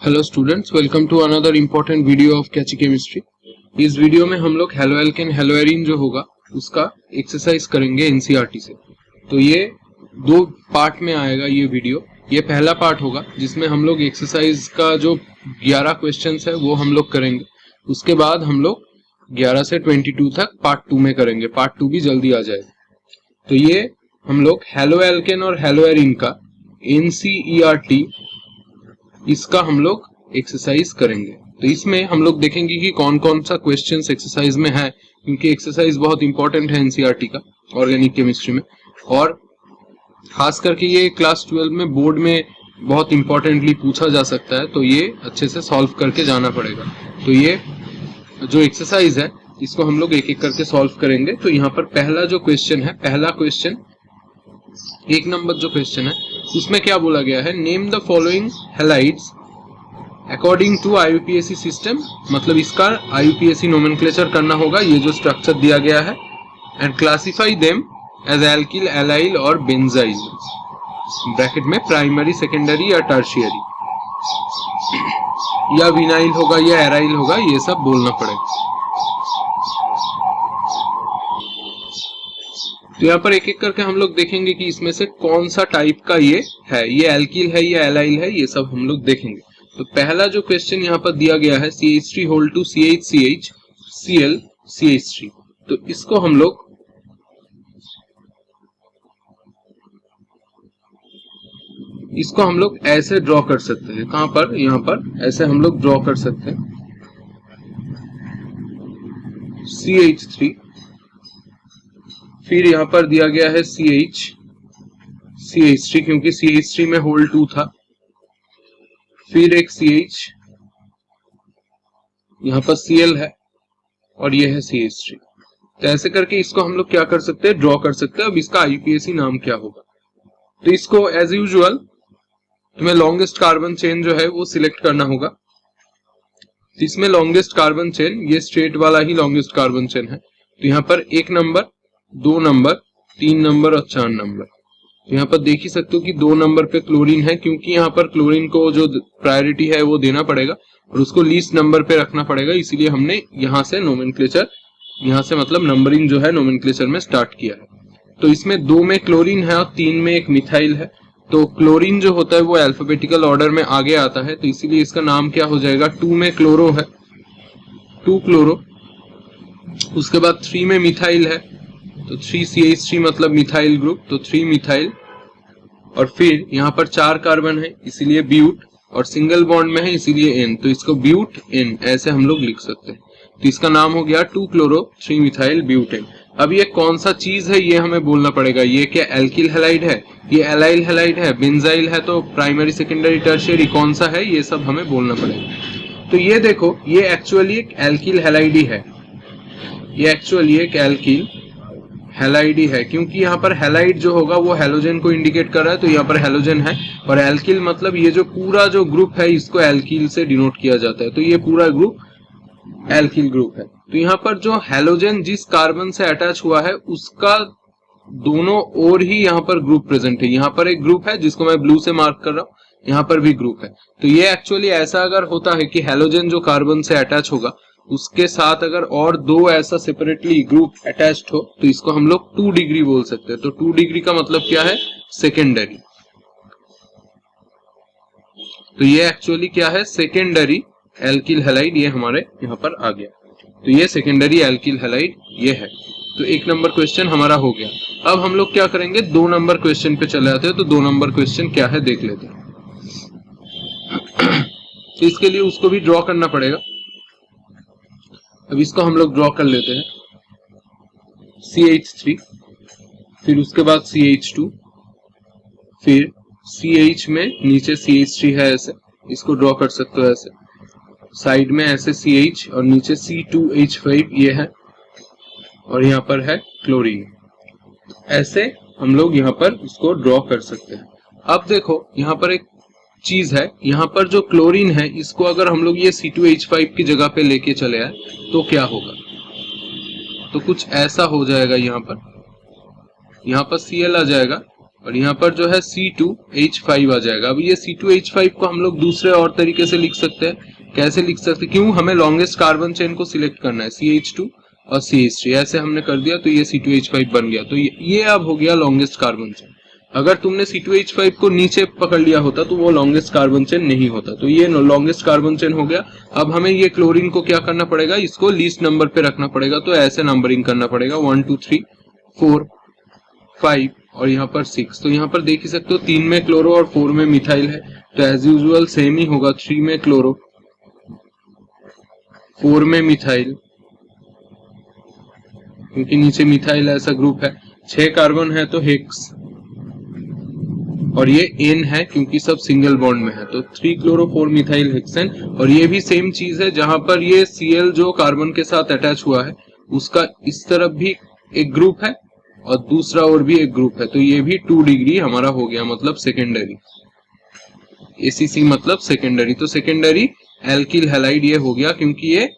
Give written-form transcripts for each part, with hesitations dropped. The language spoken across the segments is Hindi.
Hello students, welcome to another important video of catchy chemistry. इस वीडियो में हम लोग हेलो एल्केन हेलो एरीन जो होगा उसका एक्सरसाइज करेंगे एनसीईआरटी से। तो ये दो पार्ट में आएगा ये वीडियो। ये पहला पार्ट होगा जिसमें हम लोग एक्सरसाइज का जो 11 क्वेश्चंस है वो हम लोग करेंगे। उसके बाद हम लोग 11 से 22 तक पार्ट 2 में करेंगे। पार्ट 2 भी जल्दी आ जाएगा। तो ये हम लोग हेलो एल्केन और हेलो एरीन का एनसीईआरटी इसका हम लोग एक्सरसाइज करेंगे। तो इसमें हम लोग देखेंगे कि कौन कौन सा क्वेश्चंस एक्सरसाइज में है, क्योंकि एक्सरसाइज बहुत इंपॉर्टेंट है एनसीईआरटी का ऑर्गेनिक केमिस्ट्री में, और खास करके ये क्लास 12 में बोर्ड में बहुत इंपॉर्टेंटली पूछा जा सकता है। तो ये अच्छे से सॉल्व करके जाना पड़ेगा। तो ये जो एक्सरसाइज है इसको हम लोग एक एक करके सॉल्व करेंगे। तो यहाँ पर पहला जो क्वेश्चन है, पहला क्वेश्चन 1 नंबर जो क्वेश्चन है उसमें क्या बोला गया है, name the following halides according to IUPAC system. मतलब इसका आईयूपीएसी नोमेनक्लेचर करना होगा, ये जो स्ट्रक्चर दिया गया है, and classify them as alkyl, allyl और बेंजाइल, ब्रैकेट में प्राइमरी, सेकेंडरी या टर्शियरी, या विनाइल होगा या एराइल होगा, ये सब बोलना पड़ेगा। तो यहाँ पर एक एक करके हम लोग देखेंगे कि इसमें से कौन सा टाइप का ये है, ये एल्किल है या एलाइल है, ये सब हम लोग देखेंगे। तो पहला जो क्वेश्चन यहाँ पर दिया गया है CH3 whole to CH Cl CH3। तो इसको हम लोग ऐसे ड्रॉ कर सकते हैं। कहां पर? यहाँ पर ऐसे हम लोग ड्रॉ कर सकते हैं। CH3, फिर यहाँ पर दिया गया है CH3 क्योंकि CH3 में होल 2 था, फिर एक CH, यहाँ पर Cl है और ये है CH3। तो ऐसे करके इसको हम लोग क्या कर सकते हैं, ड्रॉ कर सकते हैं। अब इसका आईयूपीएसी नाम क्या होगा? तो इसको एज यूजुअल तुम्हें लॉन्गेस्ट कार्बन चेन जो है वो सिलेक्ट करना होगा। तो इसमें लॉन्गेस्ट कार्बन चेन, ये स्ट्रेट वाला ही लॉन्गेस्ट कार्बन चेन है। तो यहाँ पर 1 नंबर, 2 नंबर, 3 नंबर और 4 नंबर। तो यहाँ पर देख ही सकते हो कि 2 नंबर पे क्लोरीन है, क्योंकि यहाँ पर क्लोरीन को जो प्रायोरिटी है वो देना पड़ेगा और उसको लीस्ट नंबर पे रखना पड़ेगा। इसीलिए हमने यहाँ से नोमेनक्लेचर, यहाँ से मतलब नंबरिंग जो है नोमेनक्लेचर में स्टार्ट किया है। तो इसमें 2 में क्लोरीन है और 3 में एक मिथाइल है। तो क्लोरीन जो होता है वो अल्फाबेटिकल ऑर्डर में आगे आता है, तो इसीलिए इसका नाम क्या हो जाएगा, 2 में क्लोरो है, 2 क्लोरो। उसके बाद 3 में मिथाइल है, तो 3CH3 मतलब मिथाइल ग्रुप, तो 3 मिथाइल। और फिर यहाँ पर 4 कार्बन है इसीलिए ब्यूट, और सिंगल बॉन्ड में है इसीलिए एन, तो इसको ब्यूट एन ऐसे हम लोग लिख सकते हैं। तो इसका नाम हो गया 2 क्लोरो 3 मिथाइल ब्यूटेन। अब ये कौन सा चीज है ये हमें बोलना पड़ेगा। ये क्या एल्किल हैलाइड है, ये एलाइल हैलाइड है, बेंजाइल है, तो प्राइमरी, सेकेंडरी, टर्शियरी कौन सा है, ये सब हमें बोलना पड़ेगा। तो ये देखो, ये एक्चुअली एक एल्किल हैलाइड ही है, ये एक्चुअली एक एल्किल हैलाइड ही है, क्योंकि यहाँ पर हैलाइड जो होगा वो हैलोजन को इंडिकेट कर रहा है। तो यहाँ पर हैलोजन है, और एल्किल मतलब ये जो पूरा जो ग्रुप है इसको एल्किल से डिनोट किया जाता है। तो ये पूरा ग्रुप एल्किल ग्रुप है। तो यहाँ पर जो हैलोजन जिस कार्बन से अटैच हुआ है उसका दोनों ओर ही यहाँ पर ग्रुप प्रेजेंट है। यहाँ पर एक ग्रुप है जिसको मैं ब्लू से मार्क कर रहा हूँ, यहाँ पर भी ग्रुप है। तो ये एक्चुअली ऐसा अगर होता है कि हैलोजन जो कार्बन से अटैच होगा उसके साथ अगर और 2 ऐसा सेपरेटली ग्रुप अटैच्ड हो तो इसको हम लोग 2 डिग्री बोल सकते हैं। तो 2 डिग्री का मतलब क्या है, सेकेंडरी। तो ये एक्चुअली क्या है, सेकेंडरी एल्किल हैलाइड, ये हमारे यहाँ पर आ गया। तो ये सेकेंडरी एल्किल हैलाइड ये है। तो 1 नंबर क्वेश्चन हमारा हो गया। अब हम लोग क्या करेंगे, 2 नंबर क्वेश्चन पे चले आते हैं। तो 2 नंबर क्वेश्चन क्या है देख लेते हैं। तो इसके लिए उसको भी ड्रॉ करना पड़ेगा। अब इसको हम लोग ड्रॉ कर लेते हैं। CH3, फिर उसके बाद CH2, फिर CH में नीचे CH3 है, ऐसे इसको ड्रॉ कर सकते हो, ऐसे साइड में ऐसे CH और नीचे C2H5 ये है, और यहाँ पर है क्लोरीन। ऐसे हम लोग यहाँ पर इसको ड्रॉ कर सकते हैं। अब देखो यहाँ पर एक चीज है, यहाँ पर जो क्लोरीन है इसको अगर हम लोग ये C2H5 की जगह पे लेके चले आए तो क्या होगा, तो कुछ ऐसा हो जाएगा। यहाँ पर Cl आ जाएगा और यहाँ पर जो है C2H5 आ जाएगा। अब ये C2H5 को हम लोग दूसरे और तरीके से लिख सकते हैं। कैसे लिख सकते हैं? क्यों? हमें लॉन्गेस्ट कार्बन चेन को सिलेक्ट करना है, CH2 और CH3 ऐसे हमने कर दिया तो ये C2H5 बन गया। तो ये अब हो गया लॉन्गेस्ट कार्बन चेन। अगर तुमने C2H5 को नीचे पकड़ लिया होता तो वो लॉन्गेस्ट कार्बन चेन नहीं होता। तो ये लॉन्गेस्ट कार्बन चेन हो गया। अब हमें ये क्लोरीन को क्या करना पड़ेगा? इसको लीस्ट नंबर पे रखना पड़ेगा। तो ऐसे नंबरिंग करना पड़ेगा 1 2 3 4 5 और यहाँ पर 6। तो यहाँ पर देख ही सकते हो 3 में क्लोरो और 4 में मिथाइल है। तो एज यूजुअल सेम ही होगा, 3 में क्लोरो 4 में मिथाइल, क्योंकि नीचे मिथाइल ऐसा ग्रुप है। 6 कार्बन है तो हेक्स और ये एन है क्योंकि सब सिंगल बॉन्ड में है। तो 3 क्लोरो 4 मिथाइल हेक्सेन। और ये भी सेम चीज है, जहां पर ये Cl जो कार्बन के साथ अटैच हुआ है उसका इस तरफ भी एक ग्रुप है और दूसरा और भी एक ग्रुप है। तो ये भी 2 डिग्री हमारा हो गया, मतलब सेकेंडरी। ACC मतलब सेकेंडरी। तो सेकेंडरी एल्किल हैलाइड ये हो गया, क्योंकि ये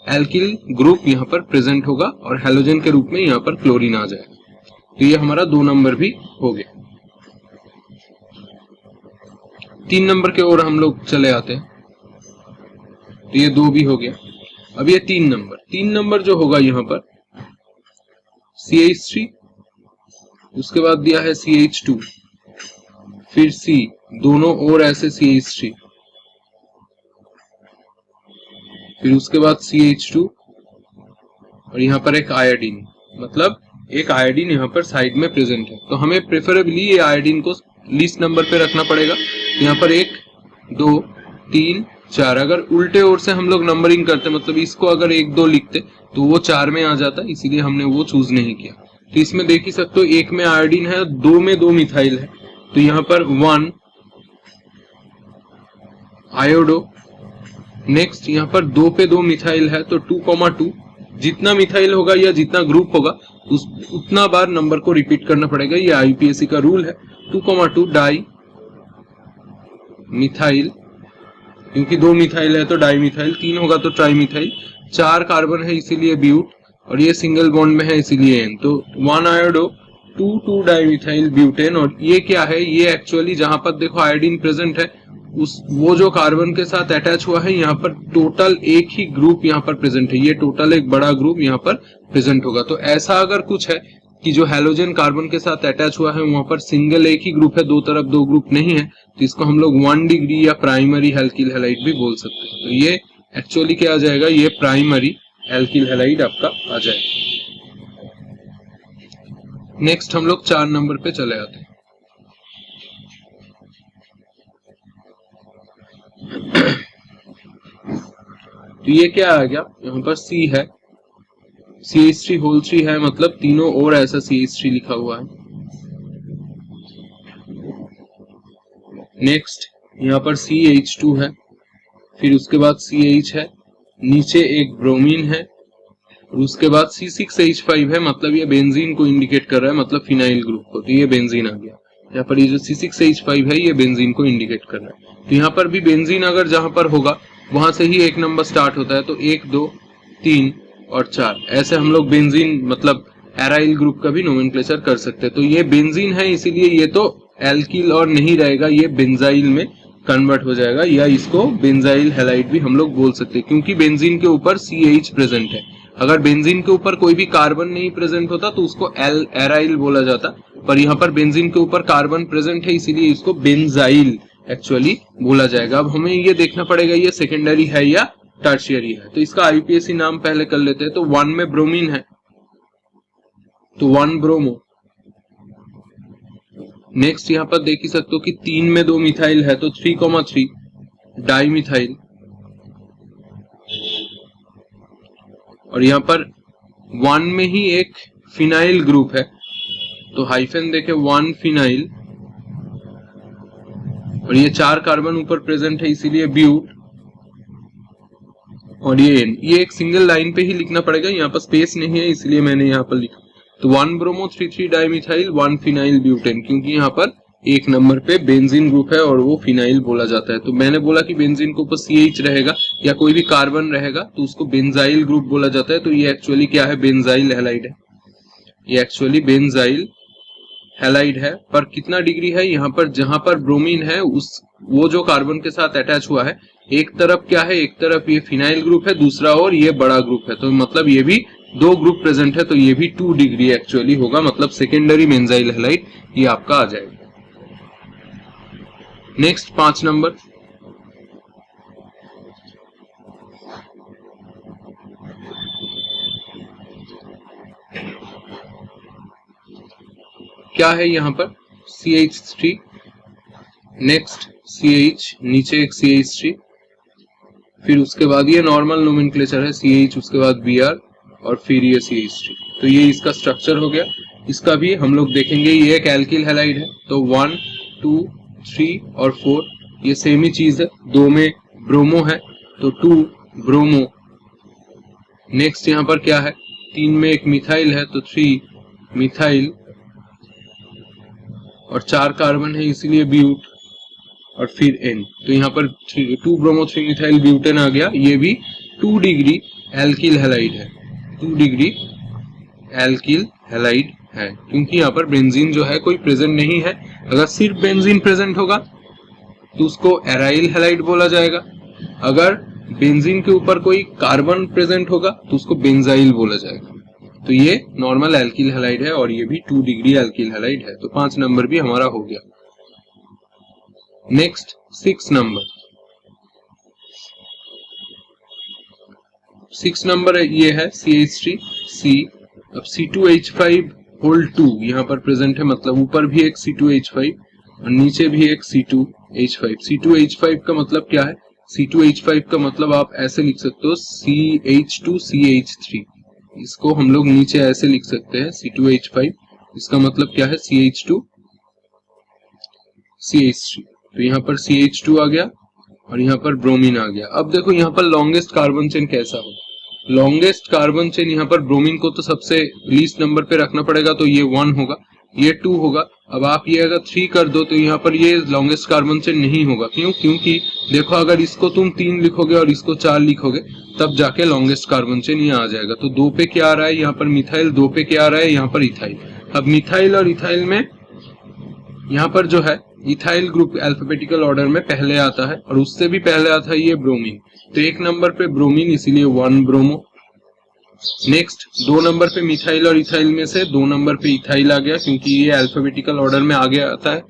एल्किल ग्रुप यहाँ पर प्रेजेंट होगा और हैलोजन के रूप में यहाँ पर क्लोरीन आ जाएगा। तो ये हमारा 2 नंबर भी हो गया। 3 नंबर के ओर हम लोग चले आते हैं। तो ये 2 भी हो गया। अब ये 3 नंबर जो होगा यहाँ पर CH3, उसके बाद दिया है CH2, फिर C, दोनों ओर ऐसे CH3, फिर उसके बाद CH2 और यहाँ पर एक आयोडीन, मतलब एक आयोडीन यहाँ पर साइड में प्रेजेंट है। तो हमें प्रेफरेबली ये आयोडीन को लीस्ट नंबर पे रखना पड़ेगा। यहाँ पर 1 2 3 4। अगर उल्टे ओर से हम लोग नंबरिंग करते, मतलब इसको अगर 1 2 लिखते तो वो 4 में आ जाता, इसीलिए हमने वो चूज नहीं किया। तो इसमें देख ही सकते हो 1 में आयोडीन है, 2 में 2 मिथाइल है। तो यहाँ पर 1 आयोडो। नेक्स्ट यहाँ पर 2 पे 2 मिथाइल है, तो 2,2। जितना मिथाइल होगा या जितना ग्रुप होगा उतना बार नंबर को रिपीट करना पड़ेगा। ये IUPAC का रूल है। 2,2 डाई मिथाइल, क्योंकि 2 मिथाइल है तो डाई मिथाइल, 3 होगा तो ट्राई मिथाइल, 4 कार्बन है इसीलिए ब्यूट, और ये सिंगल बॉन्ड में है इसीलिए एन। तो 1 आयोडो 2 डाई मिथाइल ब्यूटेन। और ये क्या है? ये एक्चुअली जहां पर देखो आयोडीन प्रेजेंट है, वो जो कार्बन के साथ अटैच हुआ है, यहाँ पर टोटल एक ही ग्रुप यहाँ पर प्रेजेंट है। ये टोटल एक बड़ा ग्रुप यहाँ पर प्रेजेंट होगा। तो ऐसा अगर कुछ है कि जो हैलोजन कार्बन के साथ अटैच हुआ है वहां पर सिंगल एक ही ग्रुप है, दो तरफ 2 ग्रुप नहीं है, तो इसको हम लोग 1 डिग्री या प्राइमरी एल्किल हैलाइड भी बोल सकते हैं। तो ये एक्चुअली क्या आ जाएगा? ये प्राइमरी एल्किल हैलाइड आपका आ जाएगा। नेक्स्ट हम लोग 4 नंबर पे चले आते हैं। तो ये क्या आ गया? यहाँ पर C है, CH3 होल 3 है, मतलब तीनों ओर ऐसा CH3 लिखा हुआ है। नेक्स्ट यहाँ पर CH2 है, फिर उसके बाद CH है, नीचे एक ब्रोमीन है, और उसके बाद C6H5 है, मतलब ये बेंजीन को इंडिकेट कर रहा है, मतलब फिनाइल ग्रुप को। तो ये बेंजीन आ गया। यहाँ पर ये जो C6H5 है ये बेंजीन को इंडिकेट कर रहा है। तो यहाँ पर भी बेंजीन अगर जहां पर होगा वहां से ही एक नंबर स्टार्ट होता है। तो 1 2 3 और 4 ऐसे हम लोग बेंजीन मतलब एराइल ग्रुप का भी नोमेनक्लेचर कर सकते हैं। तो ये बेंजीन है, इसीलिए ये तो एल्किल और नहीं रहेगा, ये बेंजाइल में कन्वर्ट हो जाएगा, या इसको बेंजाइल हैलाइड भी हम लोग बोल सकते हैं, क्योंकि बेंजीन के ऊपर CH प्रेजेंट है। अगर बेंजीन के ऊपर कोई भी कार्बन नहीं प्रेजेंट होता तो उसको एराइल बोला जाता, पर यहाँ पर बेंजीन के ऊपर कार्बन प्रेजेंट है, इसीलिए इसको बेंजाइल एक्चुअली बोला जाएगा। अब हमें ये देखना पड़ेगा ये सेकेंडरी है या टर्शियरी है। तो इसका IUPAC नाम पहले कर लेते हैं। तो 1 में ब्रोमीन है, तो 1 ब्रोमो। नेक्स्ट यहाँ पर देख ही सकते हो कि 3 में 2 मिथाइल है, तो 3,3 डाई मिथाइल। और यहाँ पर 1 में ही एक फिनाइल ग्रुप है, तो हाइफन देखे 1 फिनाइल, और ये 4 कार्बन ऊपर प्रेजेंट है इसीलिए ब्यूट, और ये एन। ये एक सिंगल लाइन पे ही लिखना पड़ेगा, यहाँ पर स्पेस नहीं है इसलिए मैंने यहाँ पर लिखा। तो 1 ब्रोमो 3,3 डाइमिथाइल 1 फिनाइल ब्यूटेन, क्योंकि यहाँ पर एक नंबर पे बेंजीन ग्रुप है और वो फिनाइल बोला जाता है। तो मैंने बोला कि बेंजीन के ऊपर CH रहेगा या कोई भी कार्बन रहेगा तो उसको बेंजाइल ग्रुप बोला जाता है। तो ये एक्चुअली क्या है? बेंजाइल हैलाइड है। ये एक्चुअली बेंजाइल हैलाइड है, पर कितना डिग्री है यहाँ पर, जहां पर ब्रोमीन है उस वो जो कार्बन के साथ अटैच हुआ है, एक तरफ क्या है, एक तरफ ये फिनाइल ग्रुप है, दूसरा और ये बड़ा ग्रुप है, तो मतलब ये भी दो ग्रुप प्रेजेंट है, तो ये भी 2 डिग्री एक्चुअली होगा, मतलब सेकेंडरी बेंजाइल हैलाइड ये आपका आ जाएगा। नेक्स्ट 5 नंबर, क्या है यहाँ पर CH3, नेक्स्ट CH, नीचे एक CH3, फिर उसके बाद ये नॉर्मल नोमेनक्लेचर है CH, उसके बाद Br और फिर ये CH3, तो ये इसका स्ट्रक्चर हो गया। इसका भी हम लोग देखेंगे, ये एक एल्किल हैलाइड है, तो 1 2 3 और 4 ये सेम ही चीज है, 2 में ब्रोमो है तो 2 ब्रोमो। नेक्स्ट यहाँ पर क्या है, 3 में एक मिथाइल है तो 3 मिथाइल, और 4 कार्बन है इसीलिए ब्यूट, और फिर N, तो यहाँ पर 2 ब्रोमो 3 मिथाइल ब्यूटेन आ गया। ये भी 2 डिग्री एल्किल हैलाइड है, 2 डिग्री एल्किल हैलाइड है, क्योंकि यहाँ पर बेंजीन जो है कोई प्रेजेंट नहीं है। अगर सिर्फ बेंजीन प्रेजेंट होगा तो उसको एराइल हैलाइड बोला जाएगा, अगर बेंजीन के ऊपर कोई कार्बन प्रेजेंट होगा तो उसको बेंजाइल बोला जाएगा। तो ये नॉर्मल एल्किल हैलाइड है और ये भी 2 डिग्री एल्किल हैलाइड है, तो 5 नंबर भी हमारा हो गया। नेक्स्ट 6 नंबर, 6 नंबर ये है CH3C। अब C2H5 होल 2 यहाँ पर प्रेजेंट है, मतलब ऊपर भी एक C2H5 और नीचे भी एक C2H5। C2H5 का मतलब क्या है, C2H5 का मतलब आप ऐसे लिख सकते हो CH2CH3, इसको हम लोग नीचे ऐसे लिख सकते हैं C2H5, इसका मतलब क्या है CH2CH3, तो यहाँ पर CH2 आ गया और यहाँ पर ब्रोमीन आ गया। अब देखो यहाँ पर लॉन्गेस्ट कार्बन चेन कैसा होगा, लॉन्गेस्ट कार्बन चेन यहाँ पर ब्रोमीन को तो सबसे लीस्ट नंबर पे रखना पड़ेगा, तो ये 1 होगा, ये 2 होगा। अब आप ये अगर 3 कर दो तो यहाँ पर ये लॉन्गेस्ट कार्बन चेन नहीं होगा, क्यों, क्योंकि देखो अगर इसको तुम 3 लिखोगे और इसको 4 लिखोगे तब जाके लॉन्गेस्ट कार्बन चेन ये आ जाएगा। तो 2 पे क्या आ रहा है यहाँ पर मिथाइल, 2 पे क्या आ रहा है यहाँ पर इथाइल। अब मिथाइल और इथाइल में यहाँ पर जो है इथाइल ग्रुप अल्फाबेटिकल ऑर्डर में पहले आता है और उससे भी पहले आता है ये ब्रोमीन, तो 1 नंबर पे ब्रोमीन इसीलिए 1 ब्रोमो। नेक्स्ट 2 नंबर पे मिथाइल और इथाइल में से 2 नंबर पे इथाइल आ गया, क्योंकि ये अल्फाबेटिकल ऑर्डर में आगे आता है,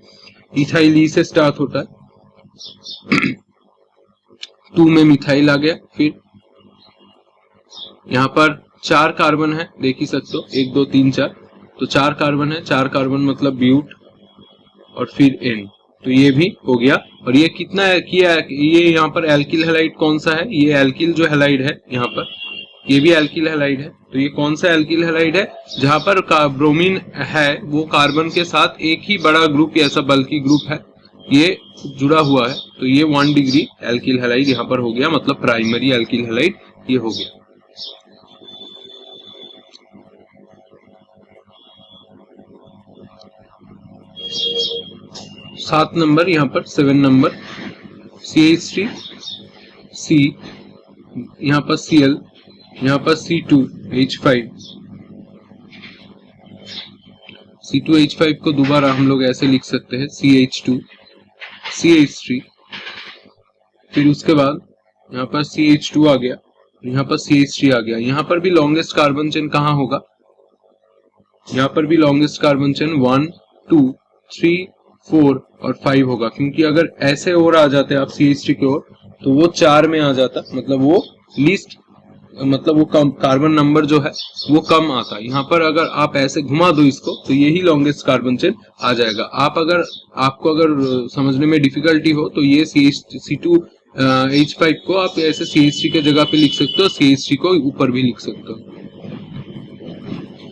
इथाइल ई से स्टार्ट होता है। 2 में मिथाइल आ गया, फिर यहाँ पर 4 कार्बन है, देख ही सकते हो 1 2 3 4, तो 4 कार्बन है, 4 कार्बन मतलब ब्यूट और फिर N, तो ये भी हो गया। और ये कितना किया, ये यहाँ पर एल्किल हैलाइड कौन सा है, ये एल्किल जो हैलाइड है यहाँ पर ये भी एल्किल हैलाइड है, तो ये कौन सा एल्किल हैलाइड है, जहां पर ब्रोमीन है वो कार्बन के साथ एक ही बड़ा ग्रुप ऐसा बल्कि ग्रुप है ये जुड़ा हुआ है, तो ये 1 डिग्री एल्किल हैलाइड यहाँ पर हो गया, मतलब प्राइमरी एल्किल हैलाइड ये हो गया। सात नंबर यहाँ पर 7 नंबर CH3C, यहाँ पर Cl, यहाँ पर C2H5, C2H5 को दोबारा हम लोग ऐसे लिख सकते हैं CH2CH3, फिर उसके बाद यहाँ पर CH2 आ गया, यहाँ पर CH3 आ गया। यहाँ पर भी लॉन्गेस्ट कार्बन चेन कहाँ होगा, यहाँ पर भी लॉन्गेस्ट कार्बन चेन 1 2 3 4 और 5 होगा, क्योंकि अगर ऐसे और आ जाते आप CH3 की ओर तो वो 4 में आ जाता, मतलब वो लीस्ट, मतलब वो कम कार्बन नंबर जो है वो कम आता। यहाँ पर अगर आप ऐसे घुमा दो इसको तो यही लॉन्गेस्ट कार्बन चेन आ जाएगा। आपको अगर समझने में डिफिकल्टी हो तो ये C2H5 को आप ऐसे CH3 के जगह पे लिख सकते हो, CH3 को ऊपर भी लिख सकते हो।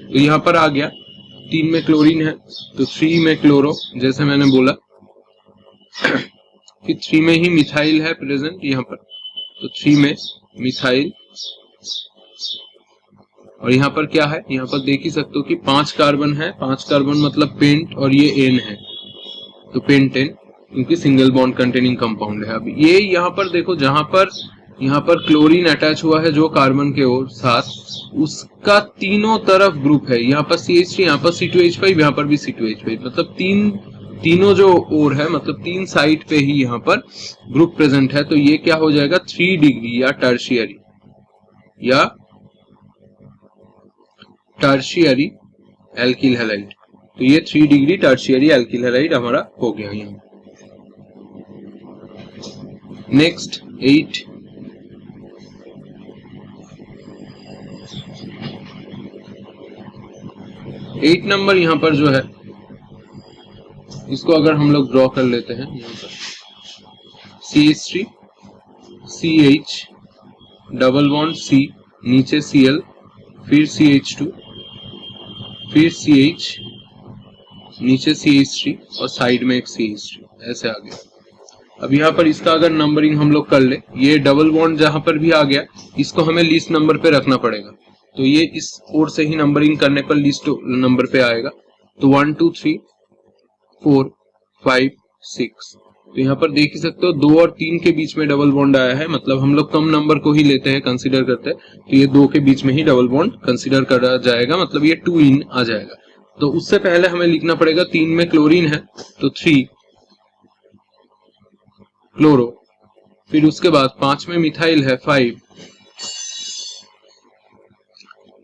तो यहाँ पर आ गया 3 में क्लोरीन है तो 3 में क्लोरो, जैसे मैंने बोला, फिर 3 में ही मिथाइल है प्रेजेंट यहाँ पर, तो 3 में मिथाइल, और यहाँ पर क्या है, यहाँ पर देख ही सकते हो कि 5 कार्बन है, 5 कार्बन मतलब पेंट, और ये N है तो पेंटेन, क्योंकि सिंगल बॉन्ड कंटेनिंग कंपाउंड है। अब ये यहाँ पर देखो, जहां पर यहाँ पर क्लोरीन अटैच हुआ है जो कार्बन के ओर साथ, उसका तीनों तरफ ग्रुप है, यहाँ पर CH3, यहाँ पर C2H5, यहाँ पर भी C2H5, मतलब तीनों जो ओर है, मतलब 3 साइड पे ही यहाँ पर ग्रुप प्रेजेंट है। तो ये क्या हो जाएगा 3 डिग्री या टर्शियरी एल्किल हैलाइड। तो ये 3 डिग्री टर्शियरी एल्किल हैलाइड हमारा हो गया यहाँ। नेक्स्ट 8 नंबर यहाँ पर जो है, इसको अगर हम लोग ड्रॉ कर लेते हैं, यहाँ पर CH3 CH double bond C, नीचे Cl, फिर CH2, फिर CH, नीचे CH3 और साइड में एक CH3, ऐसे आ गया। अब यहाँ पर इसका अगर नंबरिंग हम लोग कर ले, ये डबल बॉन्ड जहां पर भी आ गया इसको हमें लीस्ट नंबर पे रखना पड़ेगा। तो ये इस ओर से ही नंबरिंग करने पर लीस्ट नंबर पे आएगा। तो 1 2 3 4 5 6। तो यहाँ पर देख ही सकते हो 2 और 3 के बीच में डबल बॉन्ड आया है, मतलब हम लोग कम नंबर को ही लेते हैं, कंसीडर करते हैं। तो ये 2 के बीच में ही डबल बॉन्ड कंसीडर करा जाएगा, मतलब ये 2 इन आ जाएगा। तो उससे पहले हमें लिखना पड़ेगा 3 में क्लोरीन है तो 3 क्लोरो, फिर उसके बाद 5 में मिथाइल है 5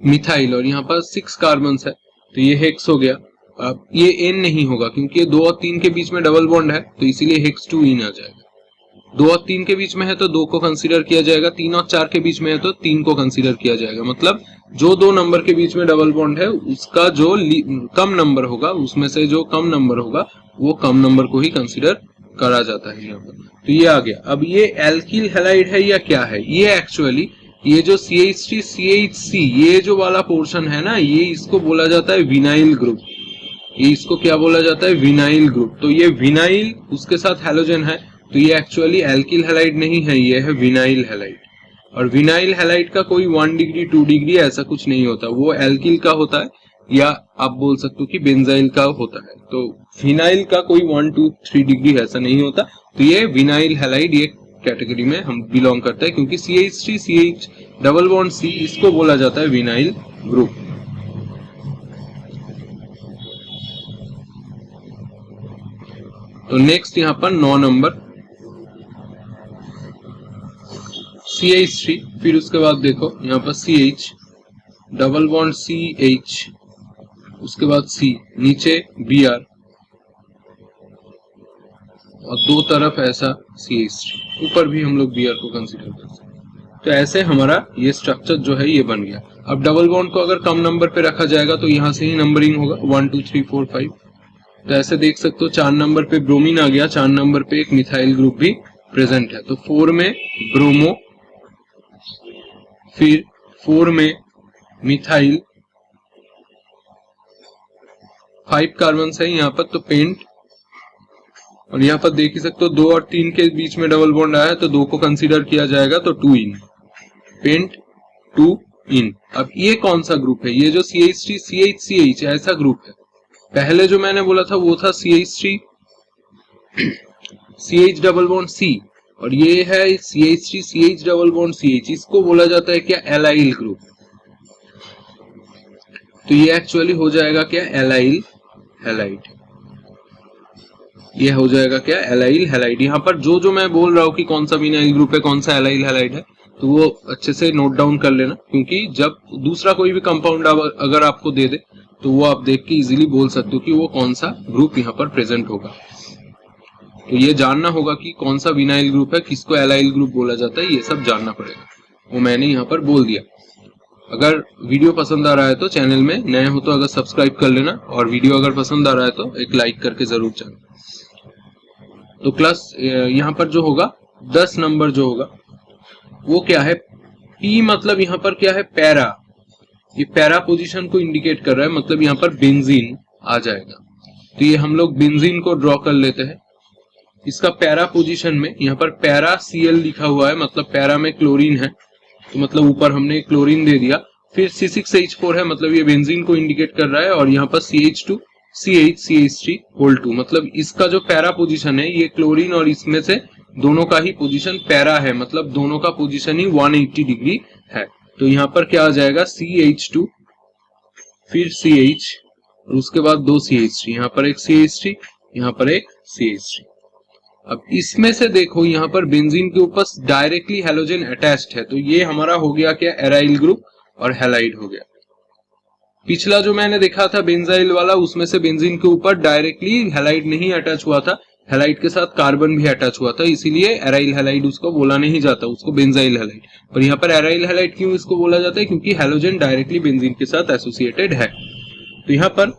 मिथाइल, और यहाँ पर 6 कार्बन है तो ये हेक्स हो गया। अब ये एन नहीं होगा क्योंकि ये 2 और 3 के बीच में डबल बॉन्ड है, तो इसीलिए हेक्स 2 इन आ जाएगा। 2 और 3 के बीच में है तो 2 को कंसीडर किया जाएगा, 3 और 4 के बीच में है तो 3 को कंसीडर किया जाएगा। मतलब जो 2 नंबर के बीच में डबल बॉन्ड है उसका जो कम नंबर होगा, उसमें से जो कम नंबर होगा वो कम नंबर को ही कंसीडर करा जाता है यहाँ पर। तो ये आ गया। अब ये एल्किल हैलाइड है या क्या है, ये एक्चुअली ये जो CH3 CHC ये जो वाला पोर्शन है ना, ये इसको बोला जाता है विनाइल ग्रुप। ये इसको क्या बोला जाता है, विनाइल ग्रुप। तो ये विनाइल उसके साथ हैलोजन है, तो ये एक्चुअली एल्किल हैलाइड नहीं है, ये है विनाइल हैलाइड। और विनाइल हैलाइड का कोई 1 डिग्री 2 डिग्री ऐसा कुछ नहीं होता, वो एल्किल का होता है या आप बोल सकते हो कि बेंजाइल का होता है। तो फिनाइल का कोई 1 2 3 डिग्री ऐसा नहीं होता। तो ये विनाइल हैलाइड ये कैटेगरी में हम बिलोंग करते हैं, क्योंकि CH3 CH double bond C इसको बोला जाता है विनाइल ग्रुप। तो नेक्स्ट यहाँ पर 9 नंबर CH3, फिर उसके बाद देखो यहाँ पर CH डबल बॉन्ड CH, उसके बाद C, नीचे Br और 2 तरफ ऐसा CH3, ऊपर भी हम लोग Br को कंसीडर कर सकते हैं। तो ऐसे हमारा ये स्ट्रक्चर जो है ये बन गया। अब डबल बॉन्ड को अगर कम नंबर पे रखा जाएगा तो यहाँ से ही नंबरिंग होगा 1 2 3 4 5। तो ऐसे देख सकते हो 4 नंबर पे ब्रोमीन आ गया, 4 नंबर पे एक मिथाइल ग्रुप भी प्रेजेंट है। तो 4 में ब्रोमो, फिर 4 में मिथाइल, 5 कार्बन है यहाँ पर तो पेंट, और यहाँ पर देख ही सकते हो 2 और 3 के बीच में डबल बॉन्ड आया है तो 2 को कंसीडर किया जाएगा, तो 2 इन पेंट 2 इन। अब ये कौन सा ग्रुप है, ये जो CH3 CH ऐसा ग्रुप है। पहले जो मैंने बोला था वो था CH3 CH double bond C, और ये है CH3 CH double bond CH, इसको बोला जाता है क्या, एलाइल ग्रुप। तो ये एक्चुअली हो जाएगा क्या, एलाइल हैलाइड। ये हो जाएगा क्या, एलाइल हैलाइड। यहाँ पर जो मैं बोल रहा हूँ कि कौन सा विनाइल ग्रुप है, कौन सा एलाइल हैलाइड है, तो वो अच्छे से नोट डाउन कर लेना, क्योंकि जब दूसरा कोई भी कंपाउंड अगर आपको दे दे तो वो आप देख के इजीली बोल सकते हो कि वो कौन सा ग्रुप यहाँ पर प्रेजेंट होगा। तो ये जानना होगा कि कौन सा विनाइल ग्रुप है, किसको एलाइल ग्रुप बोला जाता है, ये सब जानना पड़ेगा। वो मैंने यहाँ पर बोल दिया। अगर वीडियो पसंद आ रहा है तो चैनल में नए हो तो अगर सब्सक्राइब कर लेना, और वीडियो अगर पसंद आ रहा है तो एक लाइक करके जरूर जाना। तो क्लास यहाँ पर जो होगा 10 नंबर जो होगा वो क्या है, P मतलब यहाँ पर क्या है, पैरा। ये पैरा पोजीशन को इंडिकेट कर रहा है, मतलब यहाँ पर बेंजीन आ जाएगा। तो ये हम लोग बेंजीन को ड्रॉ कर लेते हैं। इसका पैरा पोजीशन में यहाँ पर पैरा Cl लिखा हुआ है, मतलब पैरा में क्लोरीन है, तो मतलब ऊपर हमने क्लोरीन दे दिया। फिर C6H4 है, मतलब ये बेंजीन को इंडिकेट कर रहा है, और यहाँ पर CH2 CH CH3 होल 2, मतलब इसका जो पैरा पोजीशन है ये क्लोरीन और इसमें से दोनों का ही पोजीशन पैरा है, मतलब दोनों का पोजीशन ही 180 डिग्री है। तो यहाँ पर क्या आ जाएगा, CH2 फिर CH और उसके बाद 2 CH3, यहाँ पर एक CH3, यहाँ पर एक CH3। अब इसमें से देखो यहाँ पर बेंजीन के ऊपर डायरेक्टली हैलोजन अटैच्ड है, तो ये हमारा हो गया क्या, एराइल ग्रुप और हैलाइड हो गया। पिछला जो मैंने देखा था बेंजाइल वाला, उसमें से बेंजीन के ऊपर डायरेक्टली हैलाइड नहीं अटैच हुआ था, हैलाइड के साथ कार्बन भी अटैच हुआ था, इसीलिए एराइल हैलाइड उसको बोला नहीं जाता, उसको बेंजाइल हैलाइड। पर यहाँ पर एराइल हैलाइड क्यों इसको बोला जाता है, क्योंकि हैलोजन डायरेक्टली बेंजीन के साथ एसोसिएटेड है। तो यहाँ पर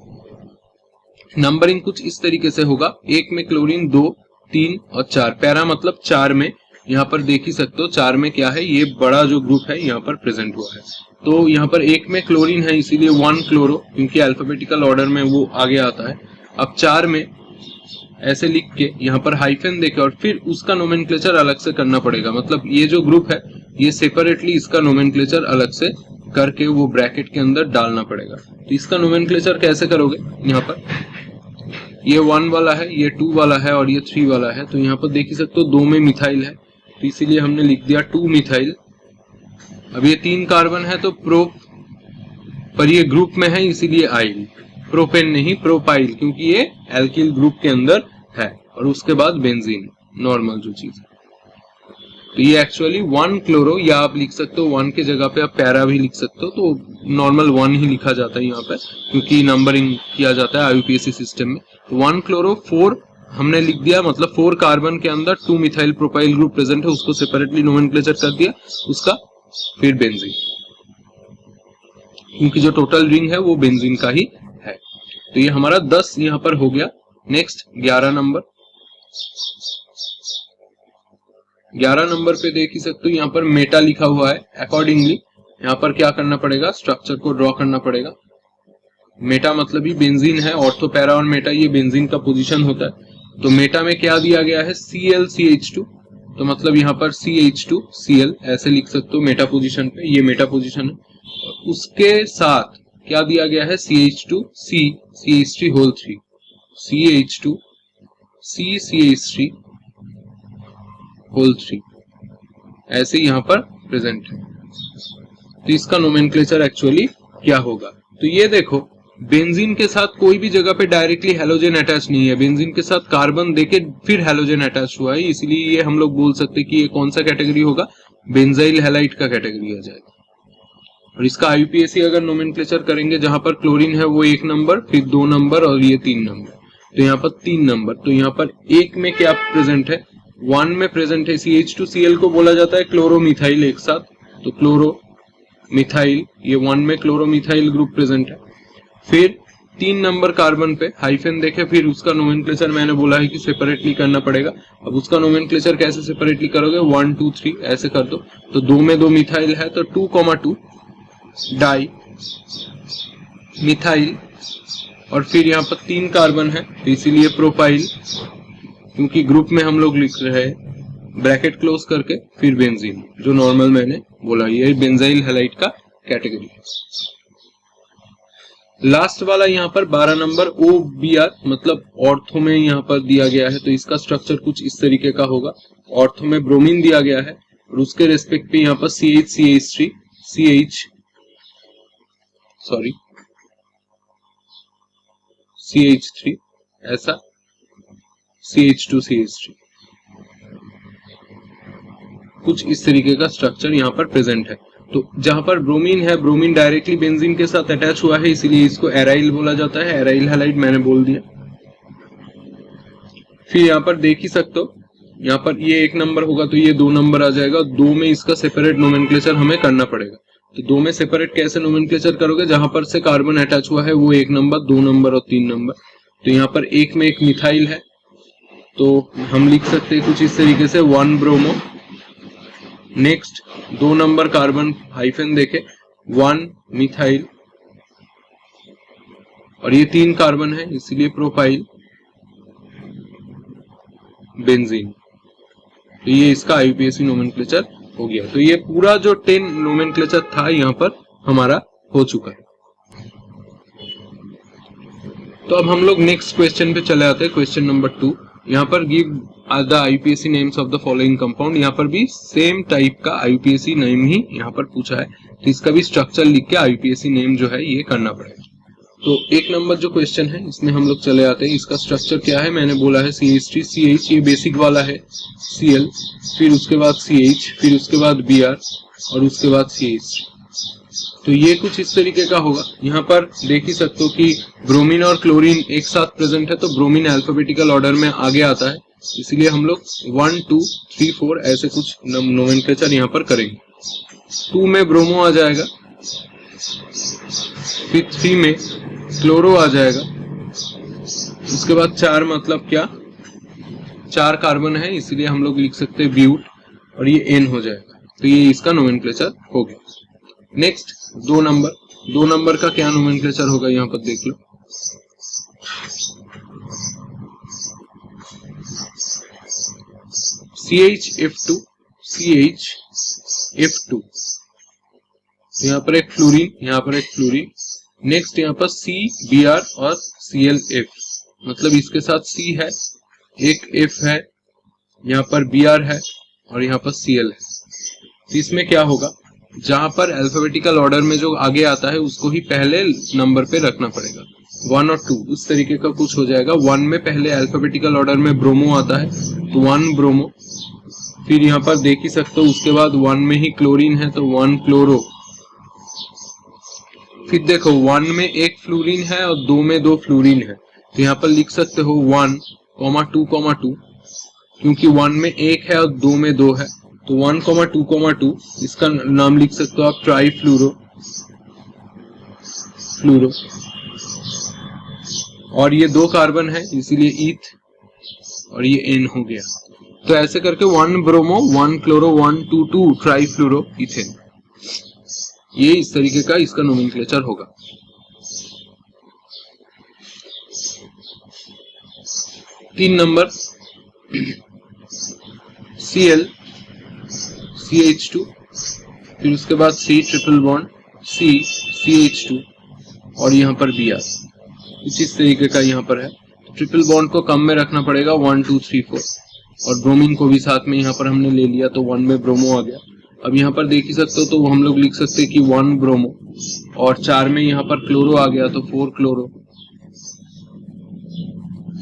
नंबरिंग कुछ इस तरीके से होगा, 1 में क्लोरीन, 2, 3 और 4, पैरा मतलब 4 में, यहाँ पर देख ही सकते हो 4 में क्या है, ये बड़ा जो ग्रुप है यहाँ पर प्रेजेंट हुआ है। तो यहाँ पर 1 में क्लोरीन है इसीलिए 1 क्लोरो, क्योंकि अल्फाबेटिकल ऑर्डर में वो आगे आता है। अब 4 में ऐसे लिख के यहाँ पर हाइफन देके और फिर उसका नोमेनक्लेचर अलग से करना पड़ेगा, मतलब ये जो ग्रुप है ये सेपरेटली इसका नोमेनक्लेचर अलग से करके वो ब्रैकेट के अंदर डालना पड़ेगा। तो इसका नोमेनक्लेचर कैसे करोगे, यहाँ पर ये 1 वाला है, ये 2 वाला है और ये 3 वाला है। तो यहाँ पर देख ही सकते हो 2 में मिथाइल है, तो इसीलिए हमने लिख दिया 2 मिथाइल। अब ये 3 कार्बन है तो प्रो, पर ये ग्रुप में है इसीलिए आइल, प्रोपेन नहीं प्रोपाइल, क्योंकि ये एल्किल ग्रुप के अंदर है। और उसके बाद बेंजीन, नॉर्मल जो चीज है। तो ये एक्चुअली 1 क्लोरो, या आप लिख सकते हो 1 के जगह पे आप पैरा भी लिख सकते हो, तो नॉर्मल 1 ही लिखा जाता है यहाँ पे, क्योंकि नंबरिंग किया जाता है IUPAC सिस्टम में। तो 1 क्लोरो 4 हमने लिख दिया, मतलब 4 कार्बन के अंदर 2 मिथाइल प्रोपाइल ग्रुप प्रेजेंट है, उसको सेपरेटली नोमेनक्लेचर कर दिया उसका, फिर बेंजीन, क्योंकि जो टोटल रिंग है वो बेंजीन का ही है। तो ये हमारा 10 यहाँ पर हो गया। नेक्स्ट 11 नंबर, 11 नंबर पे देख ही सकते हो यहाँ पर मेटा लिखा हुआ है। अकॉर्डिंगली यहाँ पर क्या करना पड़ेगा, स्ट्रक्चर को ड्रॉ करना पड़ेगा। मेटा मतलब ही बेंजीन है, ऑर्थो, पैरा और मेटा ये बेंजीन का पोजीशन होता है। तो मेटा में क्या दिया गया है, ClCH2, तो मतलब यहाँ पर CH2Cl ऐसे लिख सकते हो मेटा पोजीशन पे, ये मेटा पोजीशन है। उसके साथ क्या दिया गया है, CH2C CH3 whole 3, CH2C CH3 whole 3 ऐसे यहाँ पर प्रेजेंट है। तो इसका नोमेनक्लेचर एक्चुअली क्या होगा, तो ये देखो बेंजीन के साथ कोई भी जगह पे डायरेक्टली हैलोजन अटैच नहीं है, बेंजीन के साथ कार्बन देके फिर हैलोजन अटैच हुआ है, इसलिए ये हम लोग बोल सकते कि ये कौन सा कैटेगरी होगा, बेंजाइल हैलाइड का कैटेगरी आ जाएगा। और इसका IUPAC अगर नोमेनक्लेचर करेंगे, जहां पर क्लोरीन है वो 1 नंबर, फिर 2 नंबर और ये 3 नंबर, तो यहाँ पर 3 नंबर। तो यहाँ पर 1 में क्या प्रेजेंट है, 1 में प्रेजेंट है CH2Cl को बोला जाता है क्लोरोमिथाइल एक साथ, तो क्लोरोमिथाइल, ये 1 में क्लोरोमिथाइल ग्रुप प्रेजेंट है। फिर 3 नंबर कार्बन पे हाइफन देखे, फिर उसका नोमेनक्लेचर मैंने बोला है कि सेपरेटली करना पड़ेगा। अब उसका नोमेनक्लेचर कैसे सेपरेटली करोगे, 1 2 3 ऐसे कर दो। तो 2 में 2 मिथाइल है, तो 2,2 डाई मिथाइल, और फिर यहाँ पर 3 कार्बन है, तो इसीलिए प्रोपाइल, क्योंकि ग्रुप में हम लोग लिख रहे हैं ब्रैकेट क्लोज करके, फिर बेंजीन जो नॉर्मल मैंने बोला, ये बेंजाइल हैलाइड का कैटेगरी है। लास्ट वाला यहाँ पर 12 नंबर OBr, मतलब ऑर्थो में यहाँ पर दिया गया है, तो इसका स्ट्रक्चर कुछ इस तरीके का होगा। ऑर्थो में ब्रोमीन दिया गया है और उसके रेस्पेक्ट पे यहाँ पर CH3 ऐसा, CH2CH3 कुछ इस तरीके का स्ट्रक्चर यहाँ पर प्रेजेंट है। तो जहां पर ब्रोमीन है, ब्रोमीन डायरेक्टली बेंजीन के साथ अटैच हुआ है, इसीलिए इसको एराइल बोला जाता है, एराइल हैलाइड मैंने बोल दिया। फिर यहाँ पर देख ही सकते हो, यहाँ पर ये 1 नंबर होगा तो ये 2 नंबर आ जाएगा। 2 में इसका सेपरेट नोमेनक्लेचर हमें करना पड़ेगा। तो 2 में सेपरेट कैसे नोमेनक्लेचर करोगे, जहां पर से कार्बन अटैच हुआ है वो 1 नंबर, 2 नंबर और 3 नंबर। तो यहाँ पर 1 में 1 मिथाइल है, तो हम लिख सकते हैं कुछ इस तरीके से 1 bromo. Next 2 number carbon hyphen देके 1 मिथाइल, और ये 3 कार्बन है इसलिए प्रोपाइल बेंजीन। तो ये इसका IUPAC नोमेनक्लेचर हो गया। तो ये पूरा जो 10 नोमेनक्लेचर था यहाँ पर हमारा हो चुका है। तो अब हम लोग नेक्स्ट क्वेश्चन पे चले आते हैं, क्वेश्चन नंबर 2। यहाँ पर give the IUPAC names of the following compound. यहाँ पर भी सेम टाइप का आईयूपीएसी नेम ही यहाँ पर पूछा है, तो इसका भी स्ट्रक्चर लिख के आईयूपीएसी नेम जो है ये करना पड़ेगा। तो एक नंबर जो क्वेश्चन है इसमें हम लोग चले आते हैं। इसका स्ट्रक्चर क्या है, मैंने बोला है CH3 CH, ये बेसिक वाला है, Cl, फिर उसके बाद CH, फिर उसके बाद Br और उसके बाद CH। तो ये कुछ इस तरीके का होगा। यहाँ पर देख ही सकते हो कि ब्रोमीन और क्लोरीन एक साथ प्रेजेंट है, तो ब्रोमीन अल्फाबेटिकल ऑर्डर में आगे आता है, इसलिए हम लोग 1 2 3 4 ऐसे कुछ नोमेनक्लेचर यहाँ पर करेंगे। 2 में ब्रोमो आ जाएगा, फिर 3 में क्लोरो आ जाएगा, उसके बाद 4 मतलब क्या, 4 कार्बन है इसलिए हम लोग लिख सकते हैं ब्यूट, और ये N हो जाएगा। तो ये इसका नोमेनक्लेचर हो गया। नेक्स्ट 2 नंबर का क्या नोमेनक्लेचर होगा, यहाँ पर देख लो। CHF2 CHF2, तो यहाँ पर एक फ्लोरीन, यहाँ पर एक फ्लोरीन। नेक्स्ट यहाँ पर CBr और ClF, मतलब इसके साथ C है, एक F है, यहाँ पर Br है और यहाँ पर Cl है। तो इसमें क्या होगा, जहां पर अल्फाबेटिकल ऑर्डर में जो आगे आता है उसको ही पहले नंबर पे रखना पड़ेगा। 1 और 2 उस तरीके का कुछ हो जाएगा। 1 में पहले अल्फाबेटिकल ऑर्डर में ब्रोमो आता है, तो 1 ब्रोमो, फिर यहाँ पर देख ही सकते हो उसके बाद 1 में ही क्लोरीन है तो 1 क्लोरो, फिर देखो 1 में एक फ्लोरीन है और 2 में 2 फ्लोरीन है, तो यहाँ पर लिख सकते हो 1, 2, 2, क्योंकि 1 में एक है और 2 में 2 है, तो 1, 2, 2, इसका नाम लिख सकते हो आप ट्राई फ्लोरो, और ये 2 कार्बन है इसीलिए ईथ, और ये N हो गया। तो ऐसे करके 1 ब्रोमो, 1 क्लोरो, 1 2 2 ट्राई फ्लोरो इथेन, ये इस तरीके का इसका नोमेनक्लेचर होगा। तीन नंबर Cl CH2, फिर उसके बाद C triple bond C CH2 और यहाँ पर Br, कुछ इस तरीके का यहाँ पर है। ट्रिपल बॉन्ड को कम में रखना पड़ेगा, 1 2 3 4, और ब्रोमीन को भी साथ में यहाँ पर हमने ले लिया तो 1 में ब्रोमो आ गया। अब यहाँ पर देख ही सकते हो तो हम लोग लिख सकते हैं कि 1 ब्रोमो, और 4 में यहाँ पर क्लोरो आ गया तो 4 क्लोरो,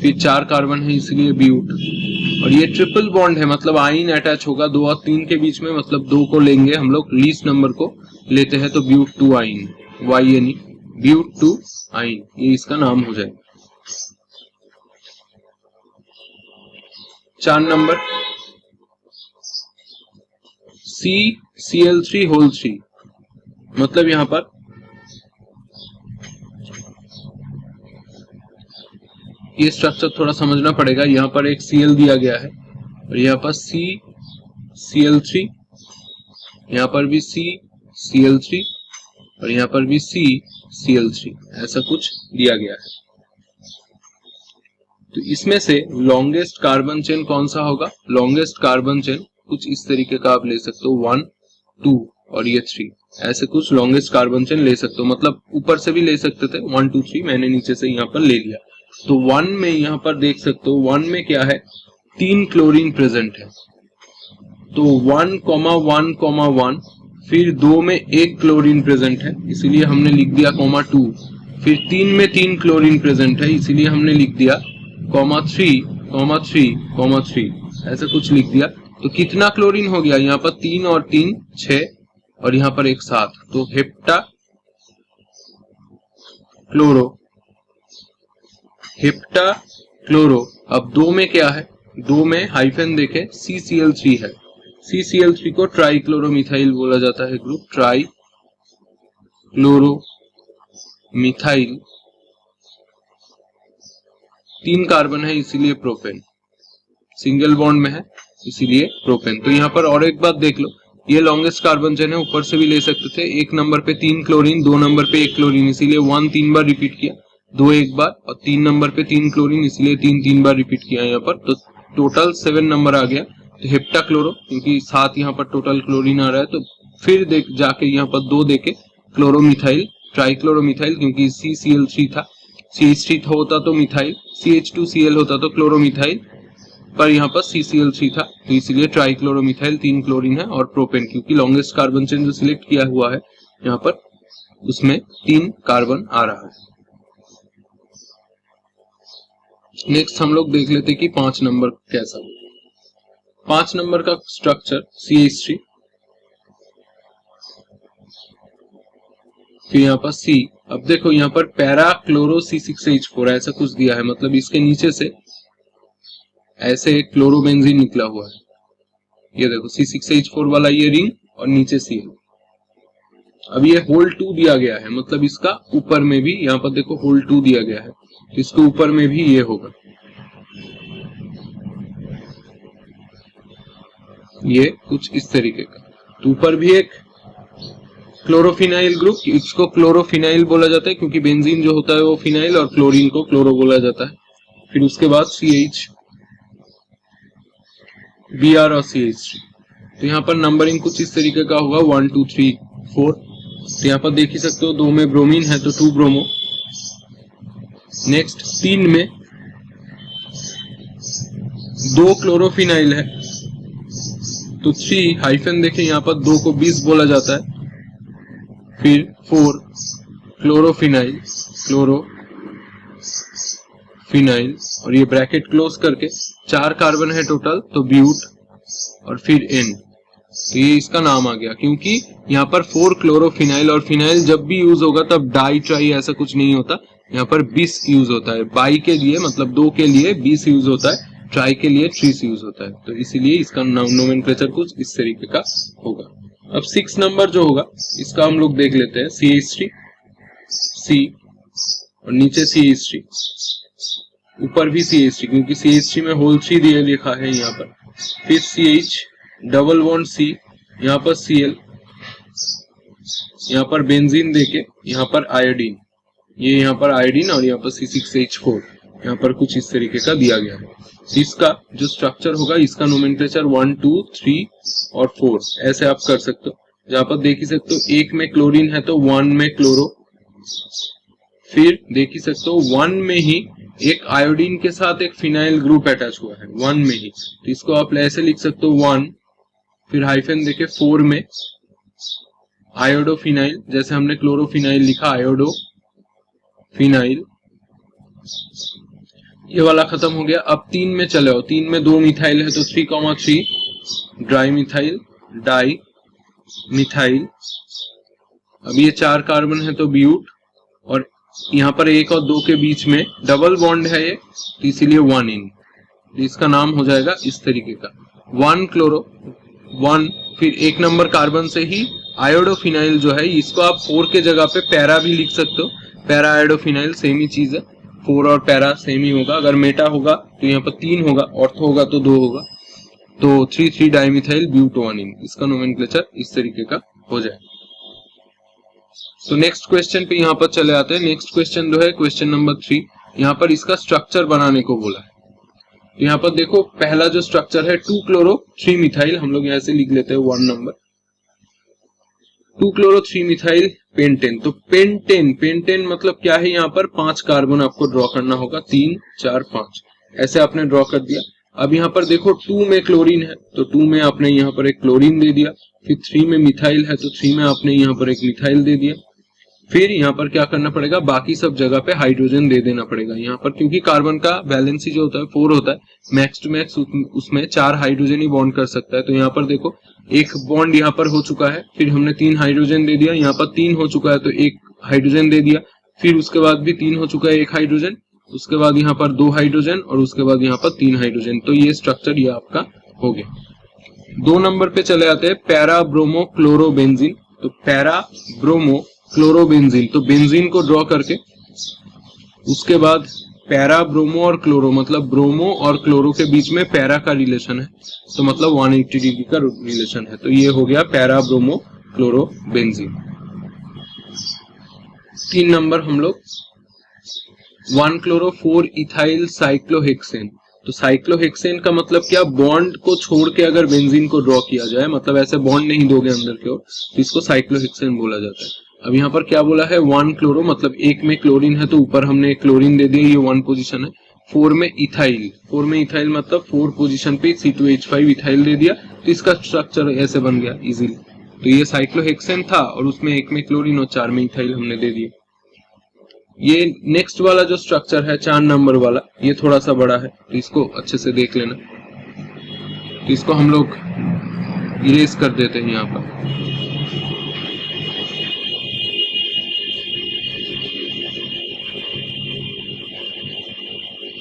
फिर 4 कार्बन है इसलिए ब्यूट, और ये ट्रिपल बॉन्ड है मतलब आइन अटैच होगा 2 और 3 के बीच में, मतलब 2 को लेंगे हम लोग, लीस्ट नंबर को लेते हैं तो ब्यूट 2 आइन, YNE ब्यूट 2 आइन, ये इसका नाम हो जाएगा। 4 नंबर CCl3 होल 3, मतलब यहाँ पर ये स्ट्रक्चर थोड़ा समझना पड़ेगा। यहाँ पर एक Cl दिया गया है और यहाँ पर CCl3, यहाँ पर भी CCl3 और यहाँ पर भी CCl3, ऐसा कुछ दिया गया है। तो इसमें से लॉन्गेस्ट कार्बन चेन कौन सा होगा, लॉन्गेस्ट कार्बन चेन कुछ इस तरीके का आप ले सकते हो, 1 2 और ये 3, ऐसे कुछ लॉन्गेस्ट कार्बन चेन ले सकते हो, मतलब ऊपर से भी ले सकते थे 1 2 3, मैंने नीचे से यहाँ पर ले लिया। तो 1 में यहाँ पर देख सकते हो 1 में क्या है, 3 क्लोरीन प्रेजेंट है, तो 1, 1, फिर 2 में 1 क्लोरीन प्रेजेंट है इसीलिए हमने लिख दिया 2, फिर 3 में 3 क्लोरीन प्रेजेंट है इसीलिए हमने लिख दिया 3, ऐसा कुछ लिख दिया। तो कितना क्लोरीन हो गया, यहाँ पर 3 और 3 6 और यहाँ पर एक 7, तो हेप्टा क्लोरो। अब 2 में क्या है, 2 में हाइफन देखे CCl3 है, CCl3 को ट्राई क्लोरोमिथाइल बोला जाता है ग्रुप, ट्राई क्लोरोमिथाइल, 3 कार्बन है इसीलिए प्रोपेन, सिंगल बॉन्ड में है इसीलिए प्रोपेन। तो यहाँ पर और एक बात देख लो, ये लॉन्गेस्ट कार्बन चेन है, ऊपर से भी ले सकते थे। 1 नंबर पे 3 क्लोरीन, 2 नंबर पे 1 क्लोरीन, इसीलिए 1 3 बार रिपीट किया, 2 1 बार, और 3 नंबर पे 3 क्लोरीन इसलिए 3 3 बार रिपीट किया यहाँ पर, तो टोटल 7 नंबर आ गया। तो हेप्टा क्लोरो, क्योंकि 7 यहाँ पर टोटल क्लोरीन आ रहा है, तो फिर देख जाके यहाँ पर 2 देके क्लोरोमिथाइल, ट्राइक्लोरोमिथाइल, क्योंकि CCl3 था, CH3 होता तो मिथाइल, CH2Cl होता तो क्लोरोमिथाइल, पर यहाँ पर CCl3 था, तो इसीलिए ट्राइक्लोरोमिथाइल 3 क्लोरीन है, और प्रोपेन क्योंकि लॉन्गेस्ट कार्बन चेन जो सिलेक्ट किया हुआ है यहाँ पर उसमें 3 कार्बन आ रहा है। नेक्स्ट हम लोग देख लेते कि 5 नंबर कैसा। 5 नंबर का स्ट्रक्चर CH3, फिर यहाँ पर C। अब देखो यहाँ पर पैरा क्लोरो C6H4 ऐसा कुछ दिया है, मतलब इसके नीचे से ऐसे एक क्लोरोबेंजीन निकला हुआ है। ये देखो C6H4 वाला ये रिंग और नीचे Cl। अब ये होल 2 दिया गया है, मतलब इसका ऊपर में भी यहाँ पर देखो होल 2 दिया गया है, तो इसके ऊपर में भी ये होगा, ये कुछ इस तरीके का। तो ऊपर भी एक क्लोरोफिनाइल ग्रुप, इसको क्लोरोफिनाइल बोला जाता है क्योंकि बेंजीन जो होता है वो फिनाइल और क्लोरीन को क्लोरो बोला जाता है। फिर उसके बाद CH, Br और CH3। तो यहाँ पर नंबरिंग कुछ इस तरीके का होगा 1 2 3 4। तो यहाँ पर देख ही सकते हो 2 में ब्रोमीन है तो 2 ब्रोमो। नेक्स्ट 3 में 2 क्लोरोफिनाइल है तो 3 हाइफन देखें यहाँ पर 2 को 20 बोला जाता है। फिर 4 क्लोरोफिनाइल और ये ब्रैकेट क्लोज करके 4 कार्बन है टोटल, तो ब्यूट और फिर N। तो ये इसका नाम आ गया क्योंकि यहाँ पर 4 क्लोरोफिनाइल, और फिनाइल जब भी यूज होगा तब डाई ट्राई ऐसा कुछ नहीं होता, यहाँ पर 20 यूज होता है। बाई के लिए मतलब 2 के लिए 20 यूज होता है, ट्राई के लिए 30 यूज होता है, तो इसीलिए इसका नोमेनक्लेचर कुछ इस तरीके का होगा। अब 6 नंबर जो होगा इसका हम लोग देख लेते हैं। CH3 C और नीचे CH3, ऊपर भी CH3 क्योंकि CH3 में होल 3 दिए लिखा है यहाँ पर। फिर CH डबल बॉन्ड C, यहाँ पर Cl, यहाँ पर बेंजीन देके यहाँ पर आयोडीन, ये यहाँ पर आयोडीन और यहाँ पर C6H4, यहाँ पर कुछ इस तरीके का दिया गया है। इसका जो स्ट्रक्चर होगा इसका नोमेनक्लेचर 1 2 3 और 4 ऐसे आप कर सकते हो। जहां पर देख ही सकते हो 1 में क्लोरीन है तो 1 में क्लोरो, फिर देख ही सकते हो 1 में ही एक आयोडीन के साथ एक फिनाइल ग्रुप अटैच हुआ है 1 में ही, तो इसको आप ऐसे लिख सकते हो 1, फिर हाइफन देके 4 में आयोडोफिनाइल, जैसे हमने क्लोरोफिनाइल लिखा आयोडो फिनाइल, ये वाला खत्म हो गया। अब 3 में चले आओ, 3 में 2 मिथाइल है तो 3,3 ड्राई मिथाइल डाई मिथाइल। अब ये 4 कार्बन है तो ब्यूट, और यहाँ पर 1 और 2 के बीच में डबल बॉन्ड है ये, तो इसीलिए 1 इन, इसका नाम हो जाएगा इस तरीके का 1 क्लोरो 1। फिर 1 नंबर कार्बन से ही आयोडोफिनाइल जो है इसको आप 4 के जगह पे पैरा भी लिख सकते हो, पैरा आयोडोफिनाइल सेम ही चीज है, 4 और पैरा सेम ही होगा। अगर मेटा होगा तो यहाँ पर 3 होगा, ऑर्थो होगा तो 2 होगा, तो 3 डाइमिथाइल ब्यूटोनिन, इसका नोमेनक्लेचर इस तरीके का हो जाए। तो नेक्स्ट क्वेश्चन पे यहाँ पर चले आते हैं। नेक्स्ट क्वेश्चन जो है क्वेश्चन नंबर 3, यहाँ पर इसका स्ट्रक्चर बनाने को बोला है। तो यहाँ पर देखो पहला जो स्ट्रक्चर है 2 क्लोरो 3 मिथाइल, हम लोग यहाँ से लिख लेते हैं 1 नंबर 2 क्लोरो 3 मिथाइल पेंटेन। तो पेंटेन मतलब क्या है, यहाँ पर 5 कार्बन आपको ड्रॉ करना होगा, 3 4 5 ऐसे आपने ड्रॉ कर दिया। अब यहाँ पर देखो 2 में क्लोरीन है तो 2 में आपने यहाँ पर एक क्लोरीन दे दिया, फिर 3 में मिथाइल है तो 3 में आपने यहाँ पर एक मिथाइल दे दिया। फिर यहाँ पर क्या करना पड़ेगा, बाकी सब जगह पे हाइड्रोजन दे देना पड़ेगा यहाँ पर, क्योंकि कार्बन का वैलेंसी जो होता है 4 होता है, मैक्स टू मैक्स उसमें 4 हाइड्रोजन ही बॉन्ड कर सकता है। तो यहाँ पर देखो एक बॉन्ड यहाँ पर हो चुका है, फिर हमने 3 हाइड्रोजन दे दिया, यहाँ पर 3 हो चुका है तो 1 हाइड्रोजन दे दिया, फिर उसके बाद भी 3 हो चुका है 1 हाइड्रोजन, उसके बाद यहाँ पर 2 हाइड्रोजन और उसके बाद यहाँ पर 3 हाइड्रोजन। तो ये स्ट्रक्चर ये आपका हो गया। 2 नंबर पे चले आते हैं पैरा ब्रोमो क्लोरोबेंजीन। तो पैरा ब्रोमो क्लोरोबेंजीन, तो बेंजीन को ड्रॉ करके उसके बाद पैरा ब्रोमो और क्लोरो, मतलब ब्रोमो और क्लोरो के बीच में पैरा का रिलेशन है, तो मतलब 180 डिग्री का रिलेशन है, तो ये हो गया पैरा ब्रोमो क्लोरोबेंजीन। 3 नंबर हम लोग 1 क्लोरो 4 इथाइल साइक्लोहेक्सेन। तो साइक्लोहेक्सेन का मतलब क्या, बॉन्ड को छोड़ के अगर बेंजीन को ड्रॉ किया जाए, मतलब ऐसे बॉन्ड नहीं दोगे अंदर की ओर, तो इसको साइक्लोहेक्सेन बोला जाता है। अब यहाँ पर क्या बोला है 1 क्लोरो, मतलब 1 में क्लोरीन है तो ऊपर हमने एक क्लोरीन दे दिया, ये 1 पोजीशन है। 4 में इथाइल, 4 में इथाइल मतलब 4 पोजीशन पे C2H5 इथाइल दे दिया, तो इसका स्ट्रक्चर ऐसे बन गया इजीली। तो ये साइक्लोहेक्सेन था और उसमें 1 में क्लोरीन और 4 में इथाइल हमने दे दिया। ये नेक्स्ट वाला जो स्ट्रक्चर है 4 नंबर वाला, ये थोड़ा सा बड़ा है, तो इसको अच्छे से देख लेना। तो इसको हम लोग इरेज कर देते हैं यहाँ पर।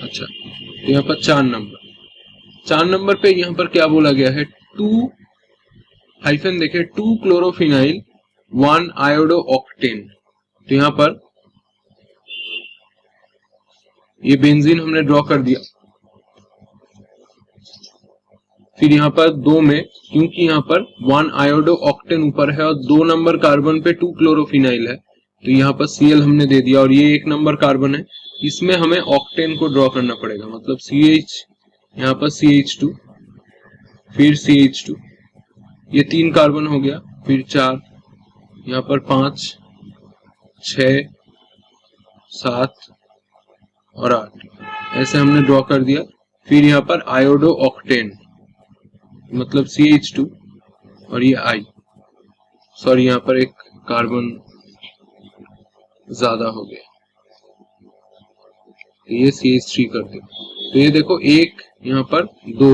अच्छा, तो यहाँ पर 4 नंबर पे यहाँ पर क्या बोला गया है, 2 हाइफन देखे 2 क्लोरोफिनाइल 1 आयोडो ऑक्टेन। तो यहाँ पर ये बेंजीन हमने ड्रॉ कर दिया। फिर यहाँ पर 2 में, क्योंकि यहाँ पर 1 आयोडो ऑक्टेन ऊपर है और 2 नंबर कार्बन पे 2 क्लोरोफिनाइल है, तो यहाँ पर Cl हमने दे दिया और ये 1 नंबर कार्बन है, इसमें हमें ऑक्टेन को ड्रॉ करना पड़ेगा। मतलब CH, यहाँ पर CH2, फिर CH2, ये 3 कार्बन हो गया, फिर 4, यहाँ पर 5, 6, 7 और 8, ऐसे हमने ड्रॉ कर दिया। फिर यहाँ पर आयोडो ऑक्टेन मतलब CH2 और ये I, सॉरी यहाँ पर एक कार्बन ज्यादा हो गया, तो ये CH3 कर दे। तो ये देखो 1, यहाँ पर 2,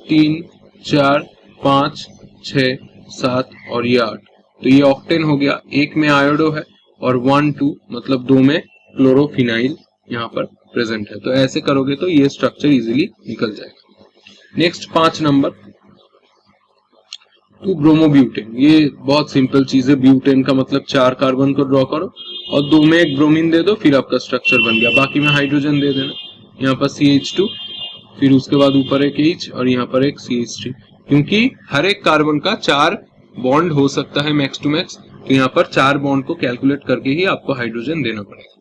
3, 4, 5, 6, 7 और ये 8, तो ये ऑक्टेन हो गया। 1 में आयोडो है और 1, 2 मतलब 2 में क्लोरोफिनाइल यहाँ पर प्रेजेंट है। तो ऐसे करोगे तो ये स्ट्रक्चर इजीली निकल जाएगा। Next 5 number 2 bromobutane. ये बहुत सिंपल चीज है, ब्यूटेन का मतलब 4 कार्बन को ड्रॉ करो और 2 में एक ब्रोमीन दे दो, फिर आपका स्ट्रक्चर बन गया। बाकी में हाइड्रोजन दे देना, यहाँ पर CH2, फिर उसके बाद ऊपर एक H और यहाँ पर एक CH3, क्योंकि हर एक कार्बन का 4 बॉन्ड हो सकता है मैक्स टू मैक्स, तो यहाँ पर 4 बॉन्ड को कैलकुलेट करके ही आपको हाइड्रोजन देना पड़ेगा।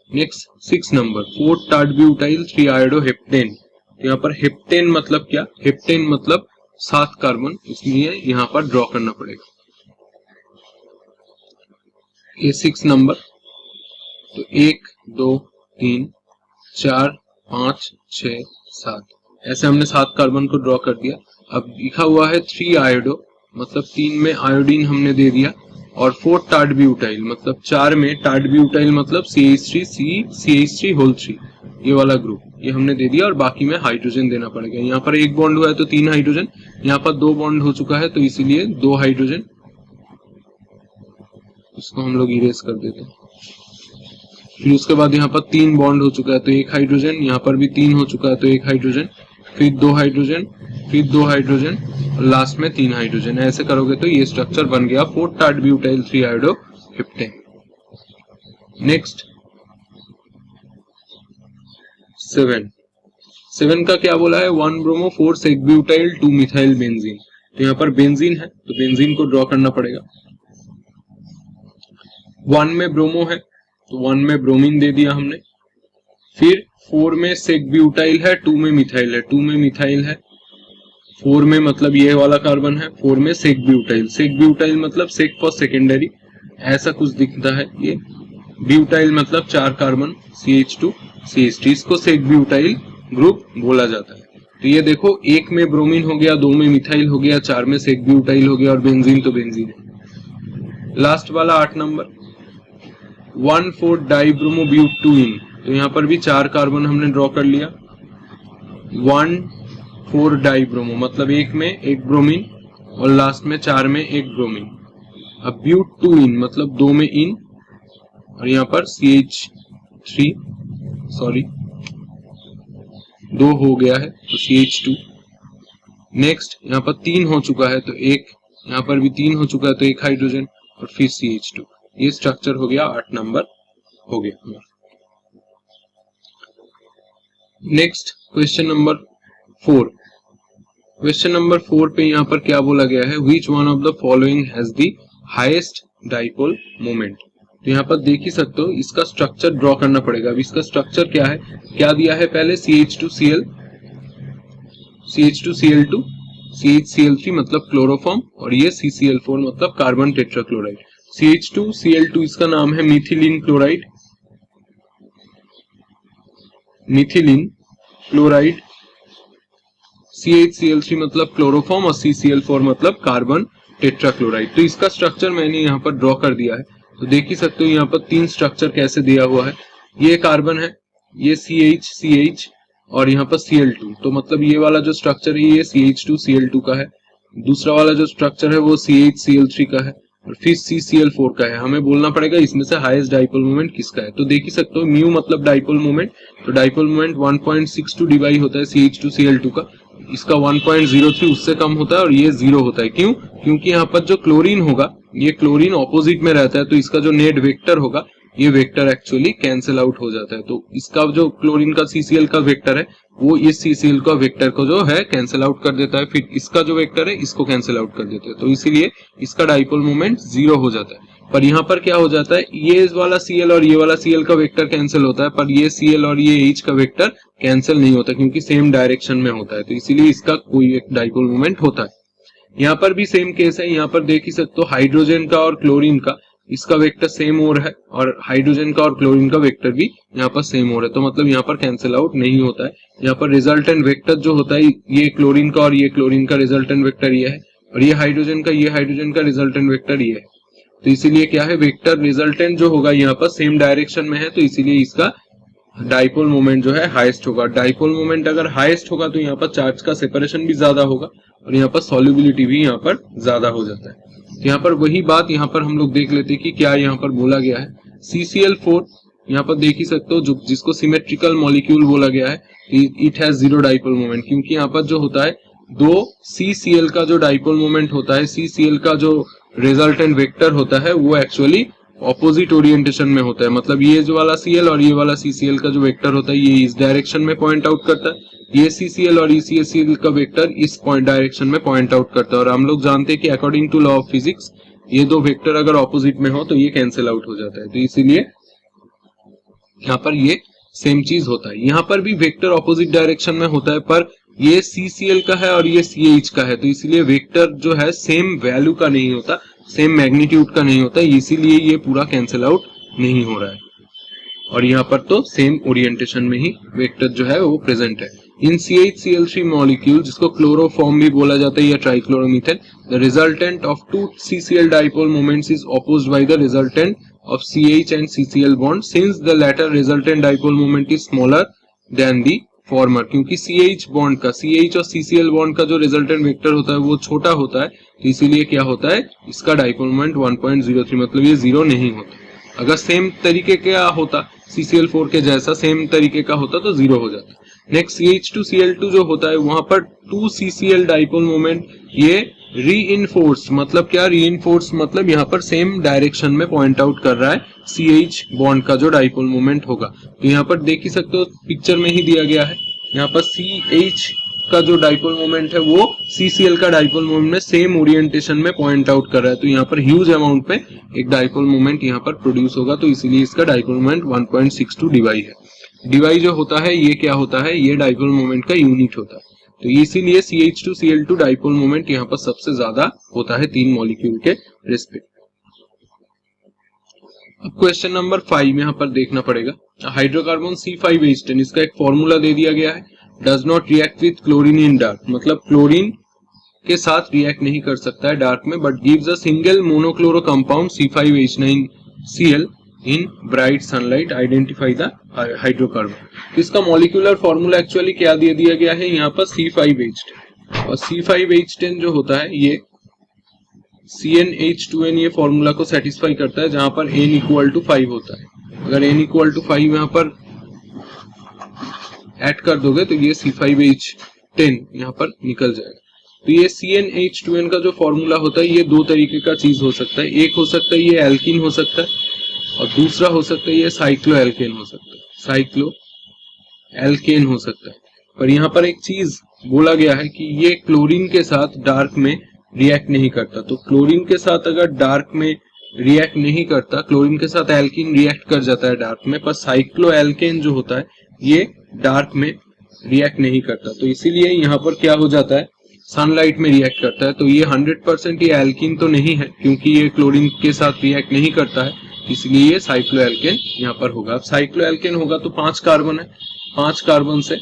Next 6 number 4 टार्टब्यूटाइल 3 iodo heptane. तो यहाँ पर हेप्टेन मतलब क्या, हेप्टेन मतलब 7 कार्बन, इसलिए यहाँ पर ड्रॉ करना पड़ेगा। ये 6 नंबर, तो 1, 2, 3, 4, 5, 6, 7, ऐसे हमने 7 कार्बन को ड्रॉ कर दिया। अब लिखा हुआ है 3 आयोडो मतलब 3 में आयोडीन हमने दे दिया, और 4 टार्टब्यूटाइल मतलब 4 में टार्टब्यूटाइल मतलब CH3 होल 3, ये वाला ग्रुप ये हमने दे दिया, और बाकी में हाइड्रोजन देना पड़ेगा। यहाँ पर 1 बॉन्ड हुआ है तो 3 हाइड्रोजन, यहाँ पर 2 बॉन्ड हो चुका है तो इसीलिए 2 हाइड्रोजन, इसको हम लोग इरेज कर देते हैं। फिर उसके बाद यहाँ पर 3 बॉन्ड हो चुका है तो 1 हाइड्रोजन, यहाँ पर भी 3 हो चुका है तो 1 हाइड्रोजन, फिर 2 हाइड्रोजन, फिर 2 हाइड्रोजन और लास्ट में 3 हाइड्रोजन। ऐसे करोगे तो ये स्ट्रक्चर बन गया 4 टार्टब्यूटाइल 3 आयोडो हेप्टेन। नेक्स्ट 7 का क्या बोला है, 1 ब्रोमो 4 सेगब्यूटाइल 2 मिथाइल बेंजीन। तो यहाँ पर बेंजीन है तो बेंजीन को ड्रॉ करना पड़ेगा। 1 में ब्रोमो है तो 1 में ब्रोमीन दे दिया हमने, फिर 4 में सेगब्यूटाइल है, 2 में मिथाइल है, 2 में मिथाइल है, 4 में मतलब ये वाला कार्बन है, 4 में सेगब्यूटाइल, सेगब्यूटाइल मतलब सेग फॉर सेकेंडरी, ऐसा कुछ दिखता है। ये ब्यूटाइल मतलब 4 कार्बन CH2 CH3, इसको सेगब्यूटाइल ग्रुप बोला जाता है। तो ये देखो 1 में ब्रोमीन हो गया, 2 में मिथाइल हो गया, 4 में सेगब्यूटाइल हो गया और बेंजीन तो बेंजीन है। लास्ट वाला 8 नंबर 1,4 डाइब्रोमोब्यूटूइन। तो यहाँ पर भी 4 कार्बन हमने ड्रॉ कर लिया। 1,4 डाइब्रोमो मतलब 1 में 1 ब्रोमीन और लास्ट में 4 में 1 ब्रोमीन। अब ब्यूटूइन मतलब 2 में इन और यहाँ पर CH3 सॉरी 2 हो गया है तो CH2। नेक्स्ट यहाँ पर 3 हो चुका है तो 1, यहाँ पर भी 3 हो चुका है तो 1 हाइड्रोजन और फिर CH2। ये स्ट्रक्चर हो गया 8 नंबर हो गया। Next question number 4। Question number 4 पे यहाँ पर क्या बोला गया है, which one of the following has the highest dipole moment. तो यहाँ पर देख ही सकते हो, इसका स्ट्रक्चर ड्रॉ करना पड़ेगा। अब इसका स्ट्रक्चर क्या है, क्या दिया है पहले CH2Cl, CH2Cl2, CHCl3 मतलब क्लोरोफॉर्म और ये CCl4 मतलब कार्बन टेट्राक्लोराइड। CH2Cl2 इसका नाम है methylene chloride, methylene chloride, CHCl3 मतलब क्लोरोफॉर्म और CCl4 मतलब कार्बन टेट्राक्लोराइड। तो इसका स्ट्रक्चर मैंने यहाँ पर ड्रॉ कर दिया है। तो देख ही सकते हो यहाँ पर 3 स्ट्रक्चर कैसे दिया हुआ है। ये कार्बन है, ये CH और यहाँ पर Cl2। तो मतलब ये वाला जो स्ट्रक्चर है ये CH2Cl2 का है, दूसरा वाला जो स्ट्रक्चर है वो CHCl3 का है और फिर CCl4 का है। हमें बोलना पड़ेगा इसमें से हाईएस्ट डाइपोल मोमेंट किसका है। तो देख ही सकते हो म्यू मतलब डाइपोल मोमेंट, तो डाइपोल मोमेंट 1.62 डिवाई होता है CH2Cl2 का, इसका 1.03 उससे कम होता है और ये 0 होता है। क्यों? क्योंकि यहाँ पर जो क्लोरीन होगा ये क्लोरीन ऑपोजिट में रहता है, तो इसका जो नेट वेक्टर होगा ये वेक्टर एक्चुअली कैंसिल आउट हो जाता है। तो इसका जो क्लोरीन का CCl का वेक्टर है वो इस CCl का वेक्टर को जो है कैंसिल आउट कर देता है, फिर इसका जो वेक्टर है इसको कैंसिल आउट कर देते हैं, तो इसीलिए इसका डाइपोल मोमेंट 0 हो जाता है। पर यहाँ पर क्या हो जाता है, ये वाला Cl और ये वाला Cl का वेक्टर कैंसिल होता है, पर ये Cl और ये H का वेक्टर कैंसिल नहीं होता क्योंकि सेम डायरेक्शन में होता है, तो इसीलिए इसका कोई एक डाइपोल मोमेंट होता है। यहाँ पर भी सेम केस है, यहाँ पर देख ही सकते हो हाइड्रोजन का और क्लोरीन का इसका वेक्टर सेम हो रहा है और हाइड्रोजन का और क्लोरीन का वेक्टर भी यहाँ पर सेम हो रहा है, तो मतलब यहाँ पर कैंसिल आउट नहीं होता है। यहाँ पर रिजल्टेंट वेक्टर जो होता है ये क्लोरीन का और ये क्लोरीन का रिजल्टेंट वेक्टर ये है और ये हाइड्रोजन का रिजल्टेंट वेक्टर ये है, तो इसीलिए क्या है वेक्टर रिजल्टेंट जो होगा यहाँ पर सेम डायरेक्शन में है, तो इसीलिए इसका डाइपोल मोमेंट जो है हाईएस्ट होगा। डाइपोल मोमेंट अगर हाईएस्ट होगा तो यहाँ पर चार्ज का सेपरेशन भी ज्यादा होगा और यहाँ पर सॉल्युबिलिटी भी यहाँ पर ज्यादा हो जाता है। यहाँ पर वही बात यहाँ पर हम लोग देख लेते हैं कि क्या यहाँ पर बोला गया है। CCl4 यहाँ पर देख ही सकते हो जो जिसको सिमेट्रिकल मॉलिक्यूल बोला गया है, इट हैज 0 डाइपोल मोमेंट, क्योंकि यहाँ पर जो होता है दो CCl का जो डाइपोल मोमेंट होता है, CCl का जो रिजल्टेंट वेक्टर होता है वो एक्चुअली ऑपोजिट ओरिएंटेशन में होता है। मतलब ये जो वाला Cl और ये वाला CCl का जो वेक्टर होता है ये इस डायरेक्शन में पॉइंट आउट करता है, ये CCl और CCl का वेक्टर इस पॉइंट डायरेक्शन में पॉइंट आउट करता है। और हम लोग जानते हैं कि according to law of physics ये दो वेक्टर अगर ऑपोजिट में हो तो ये कैंसिल आउट हो जाता है, तो इसीलिए यहाँ पर ये सेम चीज होता है। यहाँ पर भी वेक्टर ऑपोजिट डायरेक्शन में होता है, पर ये CCl का है और ये CH का है, तो इसीलिए वेक्टर जो है सेम वैल्यू का नहीं होता, सेम मैग्नीट्यूड का नहीं होता, इसीलिए ये पूरा कैंसिल आउट नहीं हो रहा है। और यहाँ पर तो सेम ओरिएंटेशन में ही वेक्टर जो है वो प्रेजेंट है। इन CHCl3 मॉलिक्यूल जिसको क्लोरोफॉर्म भी बोला जाता है या trichloromethane, the resultant of two CCl dipole moments is opposed by the resultant of CH and CCl bond since the latter resultant dipole moment is smaller than the former। क्योंकि CH बॉन्ड का CH और CCl बॉन्ड का जो रिजल्टेंट वेक्टर होता है वो छोटा होता है, तो इसीलिए क्या होता है इसका डाइपोल मोमेंट 1.03 मतलब ये 0 नहीं होता। अगर सेम तरीके का होता CCl4 के जैसा सेम तरीके का होता तो 0 हो जाता। नेक्स्ट CH2Cl2 जो होता है वहां पर 2 CCl डाइपोल मोमेंट ये रीइंफोर्स मतलब क्या, रीइंफोर्स मतलब यहाँ पर सेम डायरेक्शन में पॉइंट आउट कर रहा है CH बॉन्ड का जो डाइपोल मोमेंट होगा। तो यहाँ पर देख ही सकते हो पिक्चर में ही दिया गया है, यहाँ पर CH का जो डाइपोल मोमेंट है वो CCl का डाइपोल मोमेंट में सेम ओरिएंटेशन में पॉइंट आउट कर रहा है, तो यहाँ पर ह्यूज अमाउंट में एक डाइपोल मोमेंट यहाँ पर प्रोड्यूस होगा, तो इसीलिए इसका डाइपोल मोमेंट 1.62 डिवाई है। डिवाई जो होता है ये क्या होता है, ये डाइपोल मोमेंट का यूनिट होता है, तो इसीलिए CH2Cl2 डाइपोल मोमेंट यहाँ पर सबसे ज्यादा होता है 3 मॉलिक्यूल के रिस्पेक्ट। अब क्वेश्चन नंबर 5 यहाँ पर देखना पड़ेगा। हाइड्रोकार्बन C5H10 इसका एक फॉर्मूला दे दिया गया है, does not react with chlorine in dark, मतलब क्लोरीन के साथ रिएक्ट नहीं कर सकता है डार्क में, but gives a single monochloro compound C5H9Cl in bright sunlight, identify the hydrocarbon. इसका मॉलिक्यूलर फॉर्मूला एक्चुअली क्या दे दिया गया है यहाँ पर C5H10, और C5H10 जो होता है ये CnH2n ये फॉर्मूला को सेटिस्फाई करता है जहां पर n इक्वल टू 5 होता है। अगर n इक्वल टू 5 यहाँ पर ऐड कर दोगे तो ये C5H10 यहाँ पर निकल जाएगा। तो ये CnH2n का जो फॉर्मूला होता है ये दो तरीके का चीज हो सकता है, एक हो सकता है ये एल्कीन हो सकता है और दूसरा हो सकता है ये साइक्लो एल्केन हो सकता है, साइक्लो एल्केन हो सकता है। पर यहाँ पर एक चीज बोला गया है कि ये क्लोरीन के साथ डार्क में रिएक्ट नहीं करता, तो क्लोरीन के साथ अगर डार्क में रिएक्ट नहीं करता, क्लोरीन के साथ एल्कीन रिएक्ट कर जाता है डार्क में, पर साइक्लो एल्केन जो होता है ये डार्क में रिएक्ट नहीं करता, तो इसीलिए यहाँ पर क्या हो जाता है सनलाइट में रिएक्ट करता है। तो ये 100% ये एल्कीन तो नहीं है क्योंकि ये क्लोरीन के साथ रिएक्ट नहीं करता है, इसलिए ये साइक्लो एल्केन यहाँ पर होगा। अब साइक्लो एल्केन होगा तो 5 कार्बन है, 5 कार्बन से।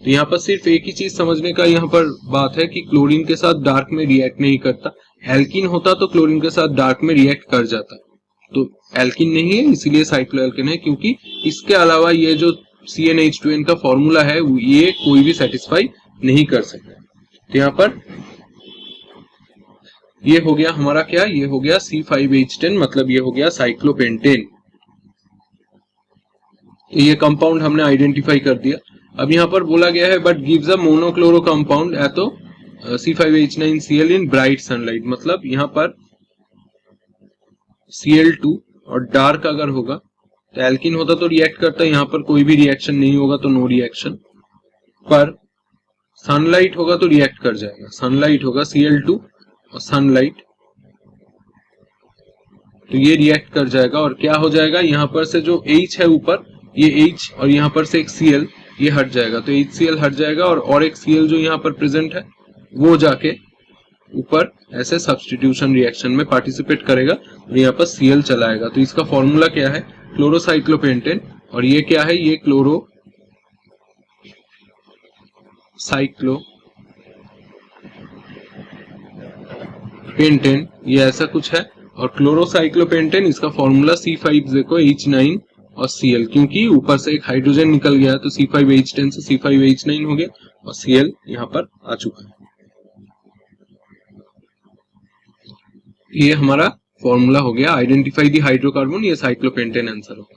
तो यहाँ पर सिर्फ एक ही चीज समझने का यहाँ पर बात है कि क्लोरीन के साथ डार्क में रिएक्ट नहीं करता। एल्किन होता तो क्लोरीन के साथ डार्क में रिएक्ट कर जाता, तो एल्किन नहीं है इसीलिए साइक्लोएल्केन है, क्योंकि इसके अलावा ये जो CnH2n का फॉर्मूला है ये कोई भी सेटिस्फाई नहीं कर सकता। तो यहाँ पर ये हो गया हमारा क्या, ये हो गया C5H10, मतलब ये हो गया साइक्लोपेंटेन। तो ये कंपाउंड हमने आइडेंटिफाई कर दिया। अब यहाँ पर बोला गया है but gives a monochloro compound है, तो C5H9Cl इन ब्राइट सनलाइट, मतलब यहाँ पर Cl2 और डार्क अगर होगा तो एल्किन होता तो रिएक्ट करता, यहाँ पर कोई भी रिएक्शन नहीं होगा तो नो रिएक्शन, पर सनलाइट होगा तो रिएक्ट कर जाएगा। सनलाइट होगा Cl2 और सनलाइट, तो ये रिएक्ट कर जाएगा और क्या हो जाएगा, यहाँ पर से जो H है ऊपर, ये H और यहाँ पर से एक Cl ये हट जाएगा, तो HCl हट जाएगा और एक Cl जो यहाँ पर प्रेजेंट है वो जाके ऊपर ऐसे सब्स्टिट्यूशन रिएक्शन में पार्टिसिपेट करेगा और यहाँ पर Cl चलाएगा। तो इसका फॉर्मूला क्या है, क्लोरोसाइक्लोपेंटेन, और ये क्या है, ये क्लोरो साइक्लोपेंटेन, ये ऐसा कुछ है। और क्लोरोसाइक्लोपेंटेन इसका फॉर्मूला C5H9 और Cl, क्योंकि ऊपर से एक हाइड्रोजन निकल गया तो C5H10 से C5H9 हो गया और Cl यहाँ पर आ चुका है। ये हमारा फॉर्मूला हो गया, आइडेंटिफाई द हाइड्रोकार्बन, ये साइक्लोपेंटेन आंसर होगा।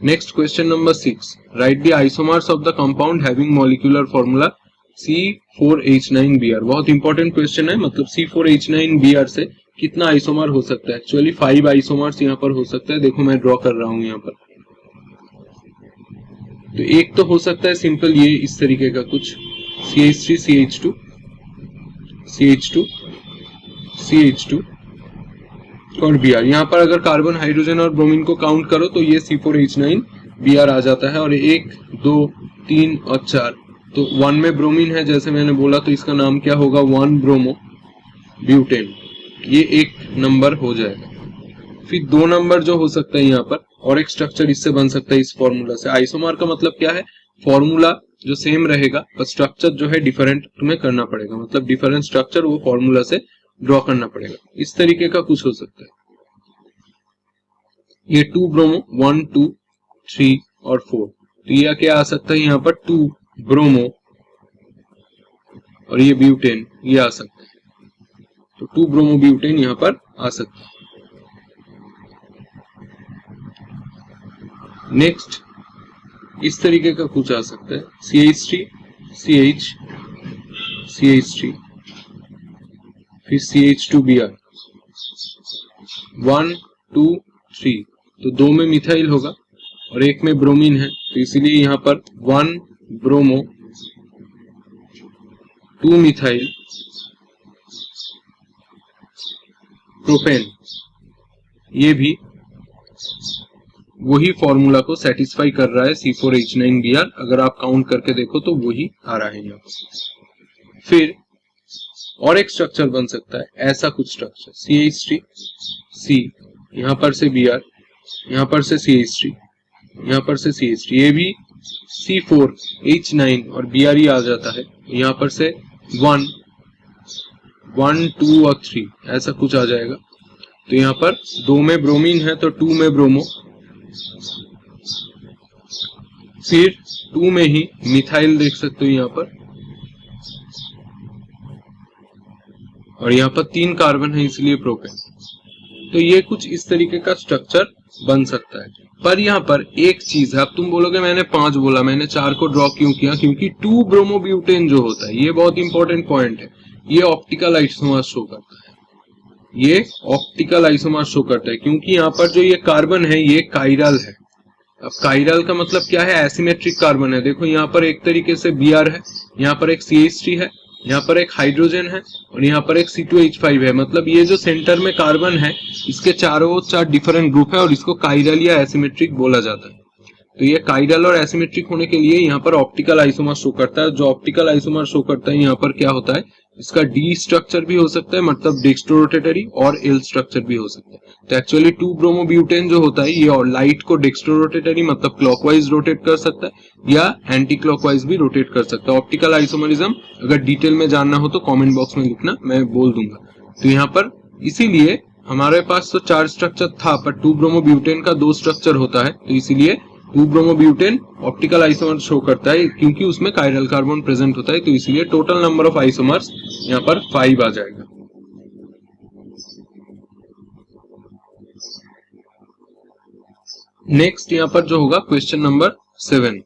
Next question number 6, right the isomers of the compound having molecular formula C4H9Br। बहुत इंपॉर्टेंट क्वेश्चन है, मतलब C4H9Br से कितना आइसोमर हो सकता है। एक्चुअली 5 आइसोमर्स यहाँ पर हो सकता है, देखो मैं ड्रॉ कर रहा हूं यहाँ पर। तो एक तो हो सकता है सिंपल ये इस तरीके का कुछ CH3 CH2 CH2 CH2 और Br। यहाँ पर अगर कार्बन हाइड्रोजन और ब्रोमीन को काउंट करो तो ये C4H9Br आ जाता है, और 1 2 3 और 4, तो 1 में ब्रोमीन है जैसे मैंने बोला, तो इसका नाम क्या होगा, 1 ब्रोमो ब्यूटेन, ये एक नंबर हो जाएगा। फिर 2 नंबर जो हो सकता है यहाँ पर, और एक स्ट्रक्चर इससे बन सकता है इस फॉर्मूला से। आइसोमर का मतलब क्या है, फॉर्मूला जो सेम रहेगा पर स्ट्रक्चर जो है डिफरेंट तुम्हें करना पड़ेगा, मतलब डिफरेंट स्ट्रक्चर वो फॉर्मूला से ड्रॉ करना पड़ेगा। इस तरीके का कुछ हो सकता है, ये 2 ब्रोमो 1 2 3 और 4, तो ये क्या आ सकता है यहाँ पर 2 ब्रोमो और ये ब्यूटेन ये आ सकता है, तो 2 ब्रोमो ब्यूटेन यहाँ पर आ सकता है। नेक्स्ट इस तरीके का कुछ आ सकता है, CH3 CH CH3 फिर CH2Br 1 2 3, तो 2 में मिथाइल होगा और 1 में ब्रोमीन है, तो इसीलिए यहाँ पर 1 ब्रोमो 2 मिथाइल प्रोपेन, ये भी वही फॉर्मूला को सेटिस्फाई कर रहा है C4H9Br। अगर आप काउंट करके देखो तो वही आ रहा है यहाँ पर। फिर और एक स्ट्रक्चर बन सकता है ऐसा कुछ स्ट्रक्चर, CH3 C, यहाँ पर से Br, यहाँ पर से CH3, यहाँ पर से CH3, ये भी C4H9 और Br ही आ जाता है, यहाँ पर से 1 1 2 और 3 ऐसा कुछ आ जाएगा। तो यहाँ पर 2 में ब्रोमीन है तो 2 में ब्रोमो, फिर 2 में ही मिथाइल देख सकते हो यहाँ पर, और यहाँ पर 3 कार्बन है इसलिए प्रोपेन। तो ये कुछ इस तरीके का स्ट्रक्चर बन सकता है। पर यहाँ पर एक चीज है, अब तुम बोलोगे मैंने 5 बोला, मैंने 4 को ड्रॉ क्यों किया, क्योंकि 2 ब्रोमोब्यूटेन जो होता है ये बहुत इंपॉर्टेंट पॉइंट है, ये ऑप्टिकल आइसोमर शो करता है, ये ऑप्टिकल आइसोमर शो करता है, क्योंकि यहाँ पर जो ये कार्बन है ये काइरल है। अब काइरल का मतलब क्या है, एसिमेट्रिक कार्बन है। देखो यहाँ पर एक तरीके से Br है, यहाँ पर एक CH3 है, यहाँ पर एक हाइड्रोजन है और यहाँ पर एक C2H5 है, मतलब ये जो सेंटर में कार्बन है इसके चारों 4 डिफरेंट ग्रुप है और इसको काइरल या एसिमेट्रिक बोला जाता है। तो ये काइरल और एसिमेट्रिक होने के लिए यहाँ पर ऑप्टिकल आइसोमर शो करता है। जो ऑप्टिकल आइसोमर शो करता है यहाँ पर क्या होता है, इसका डी स्ट्रक्चर भी हो सकता है, मतलब डेक्स्ट्रोरोटेटरी, और एल स्ट्रक्चर भी हो सकता है। तो एक्चुअली 2-ब्रोमोब्यूटेन जो होता है ये लाइट को डेक्स्ट्रोरोटेटरी मतलब क्लॉकवाइज रोटेट कर सकता है या एंटी क्लॉकवाइज भी रोटेट कर सकता है। ऑप्टिकल आइसोमरिज्म अगर डिटेल में जानना हो तो कमेंट बॉक्स में लिखना, मैं बोल दूंगा। तो यहाँ पर इसीलिए हमारे पास तो 4 स्ट्रक्चर था, पर 2-ब्रोमोब्यूटेन का 2 स्ट्रक्चर होता है, तो इसीलिए 2-ब्रोमोब्यूटेन ऑप्टिकल आइसोमर शो करता है, क्योंकि उसमें काइरल कार्बन प्रेजेंट होता है। तो इसीलिए टोटल नंबर ऑफ आइसोमर्स यहाँ पर 5 आ जाएगा। नेक्स्ट यहाँ पर जो होगा question number 7,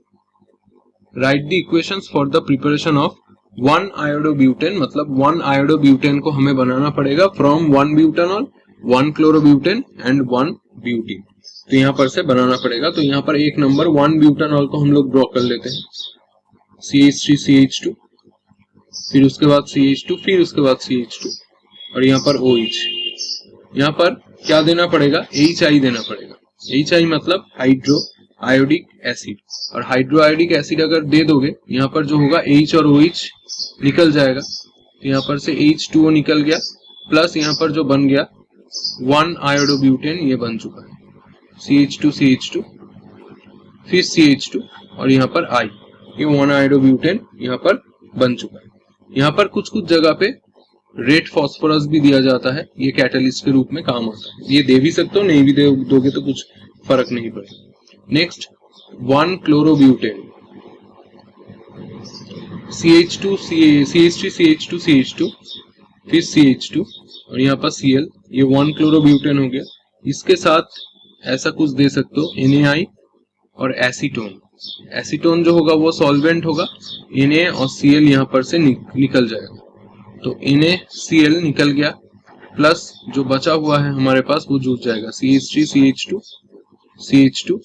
right the equations for the preparation of 1 iodobutane, मतलब 1 आयोडोब्यूटेन को हमें बनाना पड़ेगा from 1 butanol, 1 chlorobutane and 1 butene. तो यहाँ पर से बनाना पड़ेगा। तो यहाँ पर एक नंबर 1 ब्यूटानॉल को हम लोग ड्रॉ कर लेते हैं, CH3CH2, फिर उसके बाद CH2, फिर उसके बाद CH2, और यहाँ पर OH। यहाँ पर क्या देना पड़ेगा, HI देना पड़ेगा। HI मतलब हाइड्रो आयोडिक एसिड, और हाइड्रो आयोडिक एसिड अगर दे दोगे यहाँ पर जो होगा H और OH निकल जाएगा। तो यहाँ पर से H2O निकल गया, प्लस यहाँ पर जो बन गया 1 आयोडोब्यूटेन, ये बन चुका है CH2CH2, फिर CH2 और यहाँ पर I, ये 1 आयोडोब्यूटेन यहाँ पर बन चुका है। यहाँ पर कुछ कुछ जगह पे रेड फास्फोरस भी दिया जाता है, ये कैटलिस्ट के रूप में काम आता है। ये दे भी सकते हो, नहीं भी दोगे तो कुछ फर्क नहीं पड़ेगा। नेक्स्ट 1 क्लोरोब्यूटेन, CH3CH2 फिर CH2 और यहाँ पर Cl, ये 1 क्लोरोब्यूटेन हो गया। इसके साथ ऐसा कुछ दे सकते हो Na और एसीटोन। एसीटोन जो होगा वो सॉल्वेंट होगा, Na और Cl यहाँ पर से निकल जाएगा। तो NaCl निकल गया, प्लस जो बचा हुआ है हमारे पास वो जुड़ जाएगा CH3CH2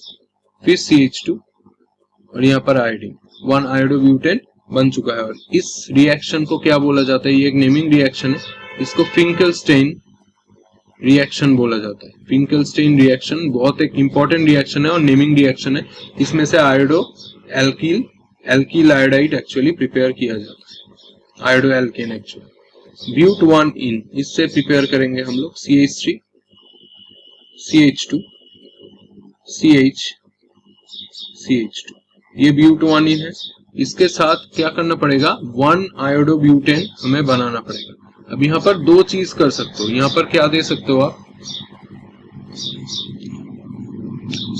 फिर CH2 और यहाँ पर आयोडीन, 1 आयोडोब्यूटेन बन चुका है। और इस रिएक्शन को क्या बोला जाता है, ये एक नेमिंग रिएक्शन है, इसको फिंकलस्टेन रिएक्शन बोला जाता है। फिंकलस्टेन रिएक्शन बहुत एक इंपॉर्टेंट रिएक्शन है और नेमिंग रिएक्शन है। इसमें से आयोडो एल्कील आयोडाइड एक्चुअली प्रिपेयर किया जाता है, आयोडो एल्केन एक्चुअली। ब्यूट 1 इन, इससे प्रिपेयर करेंगे हम लोग CH3 CH2 CH2, ये ब्यूट 1 इन है। इसके साथ क्या करना पड़ेगा, 1 आयोडोब्यूटेन हमें बनाना पड़ेगा। अब यहाँ पर 2 चीज कर सकते हो, यहाँ पर क्या दे सकते हो आप,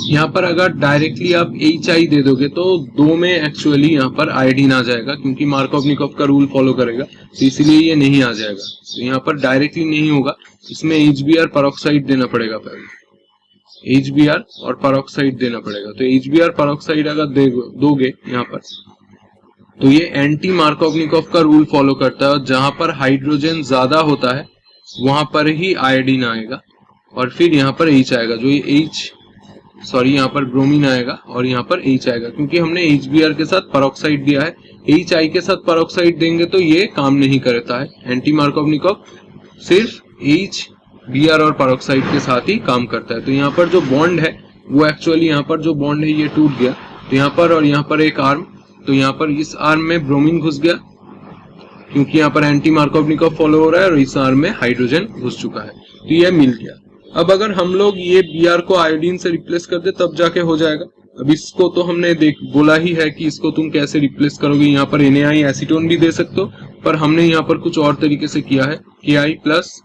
यहाँ पर अगर डायरेक्टली आप HI दे दोगे तो 2 में एक्चुअली यहाँ पर आयोडीन आ जाएगा, क्योंकि मार्कोव-निकोव का रूल फॉलो करेगा, तो इसलिए ये नहीं आ जाएगा। तो यहाँ पर डायरेक्टली नहीं होगा, इसमें HBr परऑक्साइड देना पड़ेगा, पहले HBr और परऑक्साइड देना पड़ेगा। तो HBr परऑक्साइड अगर दोगे यहाँ पर, तो ये एंटी मार्कोव-निकोव का रूल फॉलो करता है। जहां पर हाइड्रोजन ज्यादा होता है वहां पर ही आयोडीन आएगा, और फिर यहाँ पर H आएगा, जो ये यहाँ पर ब्रोमीन आएगा और यहाँ पर H आएगा, क्योंकि हमने HBr के साथ परऑक्साइड दिया है। HI के साथ परऑक्साइड देंगे तो ये काम नहीं करता है, एंटी मार्कोव-निकोव सिर्फ HBr और परऑक्साइड के साथ ही काम करता है। तो यहाँ पर जो बॉन्ड है वो एक्चुअली यहाँ पर जो बॉन्ड है ये टूट गया, तो यहाँ पर और यहाँ पर एक आर्म, तो यहाँ पर इस आर्म में ब्रोमीन घुस गया, क्योंकि यहाँ पर एंटी मार्कोव-निकोव फॉलो हो रहा है, और इस आर्म में हाइड्रोजन घुस चुका है, तो ये मिल गया। अब अगर हम लोग ये Br को आयोडीन से रिप्लेस कर दे तब जाके हो जाएगा। अब इसको तो हमने बोला ही है कि इसको तुम कैसे रिप्लेस करोगे। यहाँ पर Na एसीटोन भी दे सकते हो, पर हमने यहाँ पर कुछ और तरीके से किया है, Ki प्लस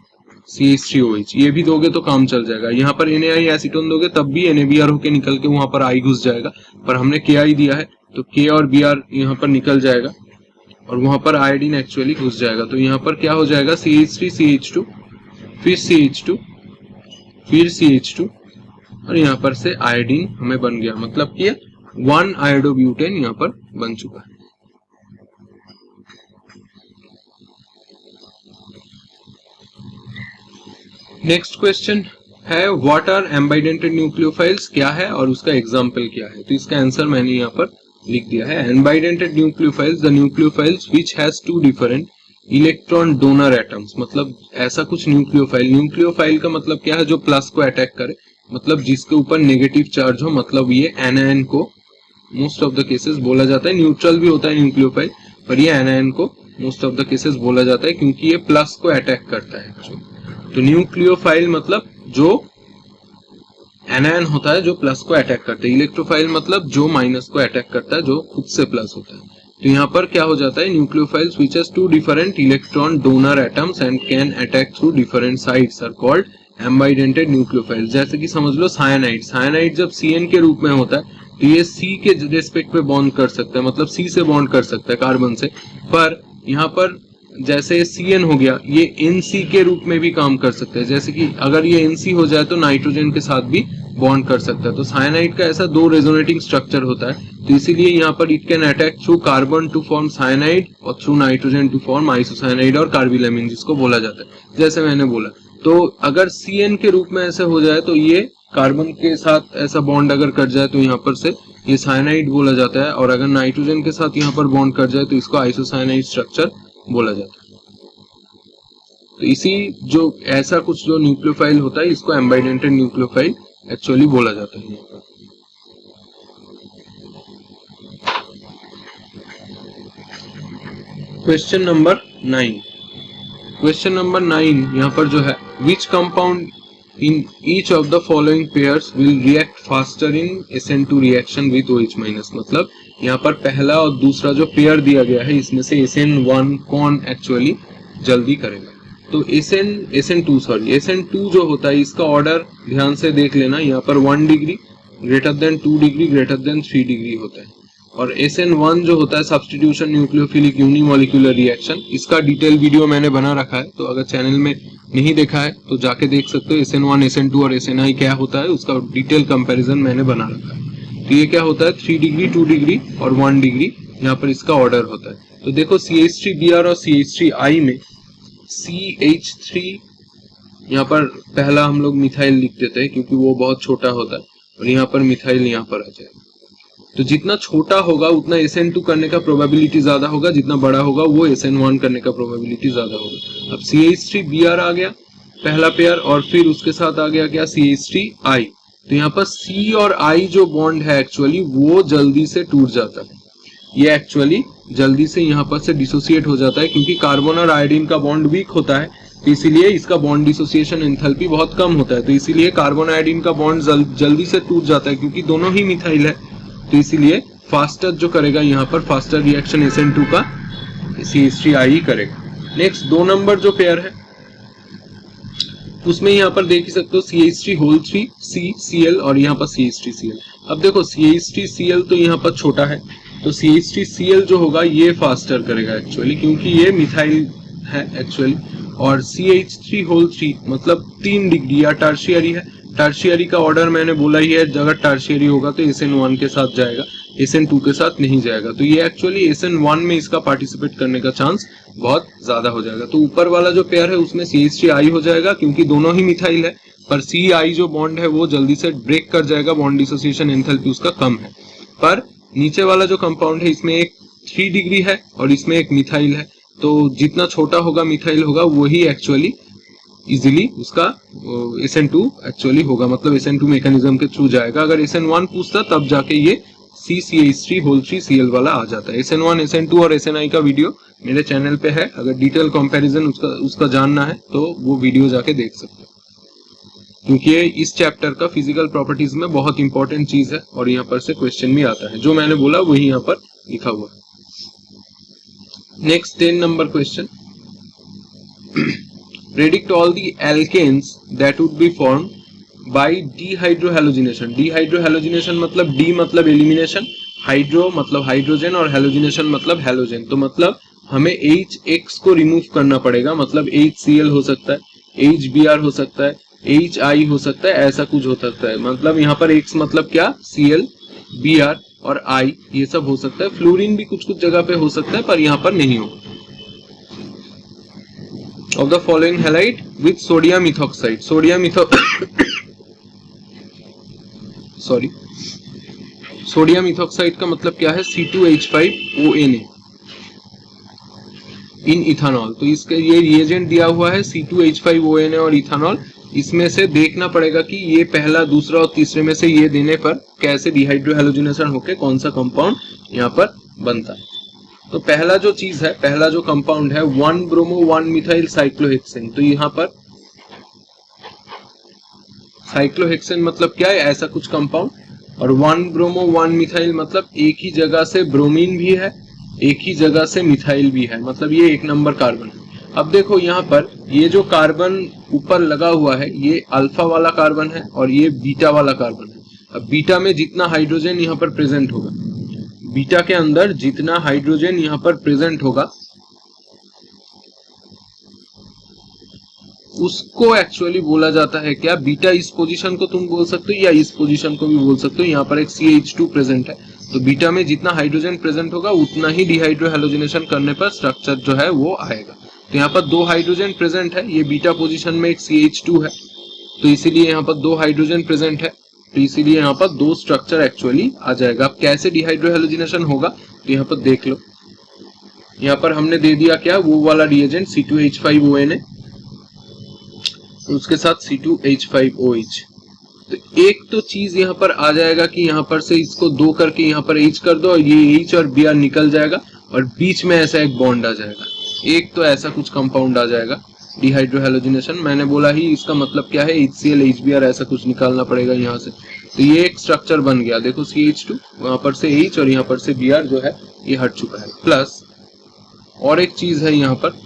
CH3OH, ये भी दोगे तो काम चल जाएगा। यहाँ पर Na एसीटोन दोगे तब भी NaBr होके निकल के वहां पर I घुस जाएगा, पर हमने Ki दिया है तो K और Br यहाँ पर निकल जाएगा और वहां पर आयोडीन एक्चुअली घुस जाएगा। तो यहाँ पर क्या हो जाएगा, CH3CH2 फिर CH2 फिर CH2 और यहाँ पर से आयोडीन हमें बन गया, मतलब कि 1 आयोडोब्यूटेन यहाँ पर बन चुका है। नेक्स्ट क्वेश्चन है, व्हाट आर एम्बाइडेंटेड न्यूक्लियोफाइल्स, क्या है और उसका एग्जाम्पल क्या है। तो इसका आंसर मैंने यहाँ पर लिख दिया है। Ambidentate nucleophiles, the nucleophiles which has 2 different electron donor atoms, मतलब ऐसा कुछ न्यूक्लियोफाइल का मतलब क्या है, जो प्लस को अटैक करे, मतलब जिसके ऊपर नेगेटिव चार्ज हो, मतलब ये एनायन को मोस्ट ऑफ द केसेस बोला जाता है। न्यूट्रल भी होता है न्यूक्लियोफाइल, पर ये एनायन को मोस्ट ऑफ द केसेस बोला जाता है क्योंकि ये प्लस को अटैक करता है। तो न्यूक्लियोफाइल मतलब जो एनायन होता है जो प्लस को अटैक करता है। इलेक्ट्रोफाइल मतलब जो माइनस को अटैक करता है, जो खुद से प्लस होता है। तो यहाँ पर क्या हो जाता है, nucleophile which has two different electron donor atoms and can attack through different sites are called ambidentate nucleophile. जैसे कि समझ लो साइनाइड, साइनाइड जब CN के रूप में होता है तो ये C के रेस्पेक्ट पे बॉन्ड कर सकता है, मतलब C से बॉन्ड कर सकता है कार्बन से। पर यहाँ पर जैसे CN हो गया, ये NC के रूप में भी काम कर सकता है। जैसे कि अगर ये NC हो जाए तो नाइट्रोजन के साथ भी बॉन्ड कर सकता है। तो साइनाइड का ऐसा दो रेजोनेटिंग स्ट्रक्चर होता है, तो इसीलिए यहाँ पर it can attack through carbon to form cyanide और through nitrogen to form isocyanide और कार्बिलैमिन जिसको बोला जाता है। जैसे मैंने बोला, तो अगर CN के रूप में ऐसे हो जाए तो ये कार्बन के साथ ऐसा बॉन्ड अगर कर जाए तो यहाँ पर से ये साइनाइड बोला जाता है, और अगर नाइट्रोजन के साथ यहाँ पर बॉन्ड कर जाए तो इसको आइसोसाइनाइड स्ट्रक्चर बोला जाता है। तो इसी जो ऐसा कुछ जो न्यूक्लियोफाइल होता है इसको एम्बाइडेंटेड न्यूक्लियोफाइल एक्चुअली बोला जाता है। क्वेश्चन नंबर 9, क्वेश्चन नंबर 9 यहाँ पर जो है, which compound in each of the following pairs will react faster in SN2 reaction with OH minus. मतलब यहाँ पर पहला और दूसरा जो पेयर दिया गया है इसमें से SN1 कौन एक्चुअली जल्दी करेगा। तो SN2 जो होता है इसका ऑर्डर ध्यान से देख लेना, यहाँ पर 1 degree greater than 2 degree greater than 3 degree होता है। और SN1 जो होता है सब्स्टिट्यूशन न्यूक्लियोफिलिक यूनिमोलिकुलर रिएक्शन, इसका डिटेल वीडियो मैंने बना रखा है, तो अगर चैनल में नहीं देखा है तो जाके देख सकते हो। SN1, SN2 और SNI क्या होता है उसका डिटेल कंपैरिजन मैंने बना रखा है। तो ये क्या होता है, 3 डिग्री 2 डिग्री और 1 डिग्री यहाँ पर इसका ऑर्डर होता है। तो देखो CH3Br और CH3I में CH3 यहाँ पर पहला हम लोग मिथाइल लिख देते हैं क्योंकि वो बहुत छोटा होता है, और यहाँ पर मिथाइल यहाँ पर आ जाएगा। तो जितना छोटा होगा उतना SN2 करने का प्रोबेबिलिटी ज्यादा होगा, जितना बड़ा होगा वो SN1 करने का प्रोबेबिलिटी ज्यादा होगा। अब CH3Br आ गया पहला पेयर, और फिर उसके साथ आ गया क्या, CH3I। तो यहाँ पर C और I जो बॉन्ड है एक्चुअली वो जल्दी से टूट जाता है, ये एक्चुअली जल्दी से यहाँ पर से डिसोसिएट हो जाता है क्योंकि कार्बन और आयोडीन का बॉन्ड वीक होता है, तो इसीलिए इसका बॉन्ड डिसोसिएशन एंथैल्पी बहुत कम होता है। तो इसीलिए कार्बन आयोडीन का बॉन्ड जल्दी से टूट जाता है क्योंकि दोनों ही मिथाइल है। तो इसीलिए फास्टर जो करेगा यहाँ पर फास्टर रिएक्शन SN2 का CH3I करेगा। नेक्स्ट 2 नंबर जो पेयर है उसमें यहाँ पर देख ही सकते हो CH3 CCl और यहाँ पर CH3Cl। अब देखो CH3Cl तो यहाँ पर छोटा है, तो CH3Cl जो होगा ये फास्टर करेगा एक्चुअली क्योंकि ये मिथाइल है एक्चुअली। और CH3 मतलब 3 डिग्री या टर्शियरी है। टर्शियरी का ऑर्डर मैंने बोला ही है, अगर टर्शियरी होगा तो SN1 के साथ जाएगा, SN2 के साथ नहीं जाएगा। तो ये एक्चुअली SN1 में इसका पार्टिसिपेट करने का चांस बहुत ज्यादा हो जाएगा। तो ऊपर वाला जो पेयर है उसमें CH3I हो जाएगा क्योंकि दोनों ही मिथाइल है, पर CI जो बॉन्ड है वो जल्दी से ब्रेक कर जाएगा, बॉन्ड डिसोसिएशन एंथैल्पी उसका कम है। पर नीचे वाला जो कंपाउंड है इसमें एक 3 डिग्री है और इसमें एक मिथाइल है, तो जितना छोटा होगा मिथाइल होगा वही एक्चुअली इजीली उसका SN2 एक्चुअली होगा, मतलब SN2 मैकेनिज्म के थ्रू जाएगा। अगर SN1 पूछता तब जाके ये CCH3 वाला आ जाता है। SN1, SN2 और SNI का वीडियो मेरे चैनल पे है, अगर डिटेल कंपैरिजन उसका जानना है तो वो वीडियो जाके देख सकते हो, क्योंकि ये इस चैप्टर का फिजिकल प्रॉपर्टीज में बहुत इंपॉर्टेंट चीज है और यहाँ पर से क्वेश्चन भी आता है। जो मैंने बोला वही यहाँ पर लिखा हुआ है। Next 10 number question, predict all the alkanes that would be formed by dehydrohalogenation। dehydrohalogenation मतलब D मतलब एलिमिनेशन, हाइड्रो मतलब हाइड्रोजन और हेलोजिनेशन मतलब हेलोजन। तो मतलब हमें HX को रिमूव करना पड़ेगा, मतलब HCl हो सकता है, HBr हो सकता है, HI हो सकता है, ऐसा कुछ हो सकता है। मतलब यहाँ पर X मतलब क्या, Cl, Br और I ये सब हो सकता है। फ्लोरीन भी कुछ कुछ जगह पे हो सकता है पर यहाँ पर नहीं होगा। of the following halide with sodium ethoxide। sodium ethoxide का मतलब क्या है, C2H5ONA इन इथानॉल। तो इसके ये रिएजेंट दिया हुआ है C2H5ONA और इथानॉल इसमें से देखना पड़ेगा कि ये पहला, दूसरा और तीसरे में से ये देने पर कैसे डिहाइड्रो हैलोजिनेशन होके कौन सा कंपाउंड यहाँ पर बनता है। तो पहला जो चीज है, पहला जो कंपाउंड है 1 ब्रोमो 1 मिथाइल साइक्लोहेक्सेन। तो यहाँ पर साइक्लोहेक्सेन मतलब क्या है, ऐसा कुछ कंपाउंड, और 1 ब्रोमो 1 मिथाइल मतलब एक ही जगह से ब्रोमीन भी है, एक ही जगह से मिथाइल भी है, मतलब ये 1 नंबर कार्बन है। अब देखो यहाँ पर ये जो कार्बन ऊपर लगा हुआ है ये अल्फा वाला कार्बन है और ये बीटा वाला कार्बन है। अब बीटा में जितना हाइड्रोजन यहाँ पर प्रेजेंट होगा, बीटा के अंदर जितना हाइड्रोजन यहाँ पर प्रेजेंट होगा उसको एक्चुअली बोला जाता है क्या, बीटा। इस पोजीशन को तुम बोल सकते हो या इस पोजीशन को भी बोल सकते हो। यहाँ पर एक CH2 प्रेजेंट है, तो बीटा में जितना हाइड्रोजन प्रेजेंट होगा उतना ही डिहाइड्रो हैलोजिनेशन करने पर स्ट्रक्चर जो है वो आएगा। तो यहाँ पर 2 हाइड्रोजन प्रेजेंट है, ये बीटा पोजीशन में एक CH2 है, तो इसीलिए यहाँ पर 2 हाइड्रोजन प्रेजेंट है, तो इसीलिए यहाँ पर 2 स्ट्रक्चर एक्चुअली आ जाएगा। अब कैसे डिहाइड्रो हैलोजिनेशन होगा तो यहाँ पर देख लो। यहाँ पर हमने दे दिया क्या, वो वाला रिएजेंट C2H5ONA, उसके साथ C2H5OH। तो एक तो चीज यहाँ पर आ जाएगा कि यहाँ पर से इसको 2 करके यहाँ पर H कर दो और ये H और Br निकल जाएगा और बीच में ऐसा एक बॉन्ड आ जाएगा। एक तो ऐसा कुछ कंपाउंड आ जाएगा डिहाइड्रो हैलोजिनेशन। मैंने बोला ही इसका मतलब क्या है, HCl HBr ऐसा कुछ निकालना पड़ेगा यहाँ से। तो ये एक स्ट्रक्चर बन गया, देखो CH2, वहां पर से H और यहाँ पर से Br जो है ये हट चुका है। प्लस और एक चीज है यहाँ पर,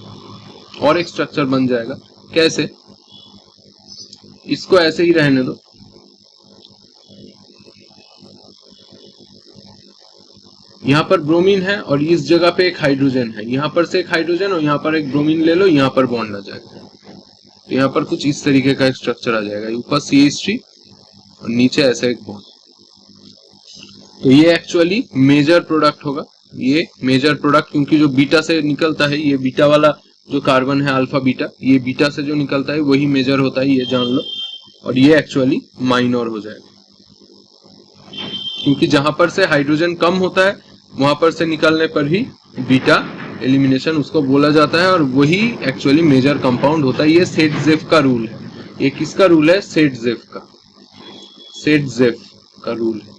और एक स्ट्रक्चर बन जाएगा। कैसे, इसको ऐसे ही रहने दो, यहाँ पर ब्रोमीन है और इस जगह पे एक हाइड्रोजन है, यहाँ पर से एक हाइड्रोजन और यहाँ पर एक ब्रोमीन ले लो, यहाँ पर बॉन्ड आ जाएगा। तो यहाँ पर कुछ इस तरीके का एक स्ट्रक्चर आ जाएगा, ऊपर CH3 और नीचे ऐसा एक बॉन्ड। तो ये एक्चुअली मेजर प्रोडक्ट होगा, ये मेजर प्रोडक्ट, क्योंकि जो बीटा से निकलता है, ये बीटा वाला जो कार्बन है अल्फा बीटा, ये बीटा से जो निकलता है वही मेजर होता है, ये जान लो। और ये एक्चुअली माइनर हो जाएगा, क्योंकि जहां पर से हाइड्रोजन कम होता है वहां पर से निकलने पर ही बीटा एलिमिनेशन उसको बोला जाता है, और वही एक्चुअली मेजर कंपाउंड होता है। ये सेट-जेफ का रूल है। ये किसका रूल है, सेट-जेफ का, सेट-जेफ का रूल है।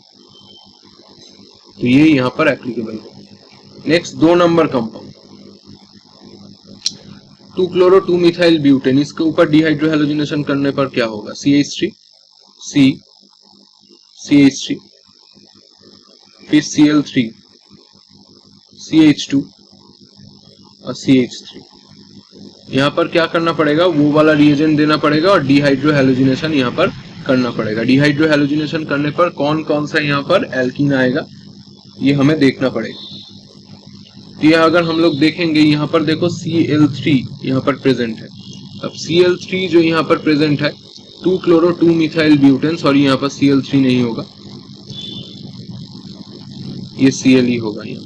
तो ये यहाँ पर एप्लीकेबल है। नेक्स्ट 2 नंबर कंपाउंड 2-chloro-2-methyl-butane, इसके ऊपर डिहाइड्रो हैलोजिनेशन करने पर क्या होगा, CH3 C CH3 फिर Cl3 CH2 और CH3। यहाँ पर क्या करना पड़ेगा, वो वाला रिएजेंट देना पड़ेगा और डिहाइड्रो हैलोजिनेशन यहाँ पर करना पड़ेगा। डिहाइड्रो हैलोजिनेशन करने पर कौन कौन सा यहाँ पर एल्कीन आएगा ये हमें देखना पड़ेगा। तो यह अगर हम लोग देखेंगे, यहाँ पर देखो Cl3 यहाँ पर प्रेजेंट है। अब Cl3 जो यहाँ पर प्रेजेंट है 2-chloro-2-methyl-butane, सॉरी यहाँ पर Cl3 नहीं होगा, ये Cl ही होगा, यहाँ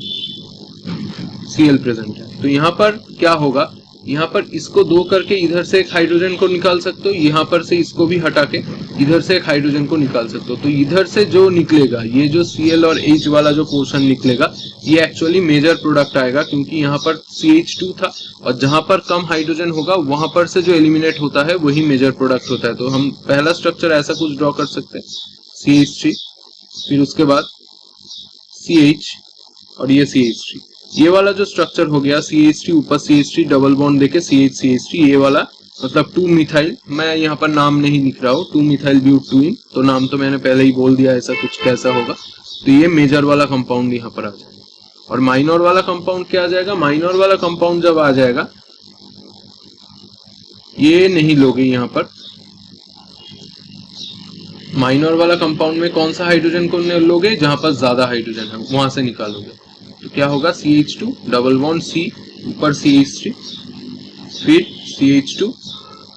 Cl प्रेजेंट है। तो यहाँ पर क्या होगा, यहाँ पर इसको 2 करके इधर से एक हाइड्रोजन को निकाल सकते हो, यहाँ पर से इसको भी हटा के इधर से एक हाइड्रोजन को निकाल सकते हो। तो इधर से जो निकलेगा, ये जो Cl और H वाला जो पोर्शन निकलेगा, ये एक्चुअली मेजर प्रोडक्ट आएगा, क्योंकि यहाँ पर CH2 था और जहां पर कम हाइड्रोजन होगा वहां पर से जो एलिमिनेट होता है वही मेजर प्रोडक्ट होता है। तो हम पहला स्ट्रक्चर ऐसा कुछ ड्रॉ कर सकते हैं, CH3, फिर उसके बाद CH और ये CH3। ये वाला जो स्ट्रक्चर हो गया CH3 ऊपर CH3 डबल बॉन्ड देके CH ये वाला मतलब 2 मिथाइल, मैं यहाँ पर नाम नहीं लिख रहा हूँ, 2 मिथाइल ब्यूटेन, तो नाम तो मैंने पहले ही बोल दिया ऐसा कुछ कैसा होगा। तो ये मेजर वाला कंपाउंड यहाँ पर आ जाएगा। और माइनर वाला कंपाउंड क्या आ जाएगा, माइनर वाला कंपाउंड जब आ जाएगा, ये नहीं लोगे यहाँ पर, माइनर वाला कंपाउंड में कौन सा हाइड्रोजन को लोगे, जहां पर ज्यादा हाइड्रोजन है वहां से निकालोगे। तो क्या होगा, CH2 डबल बॉन्ड C ऊपर CH3 फिर CH2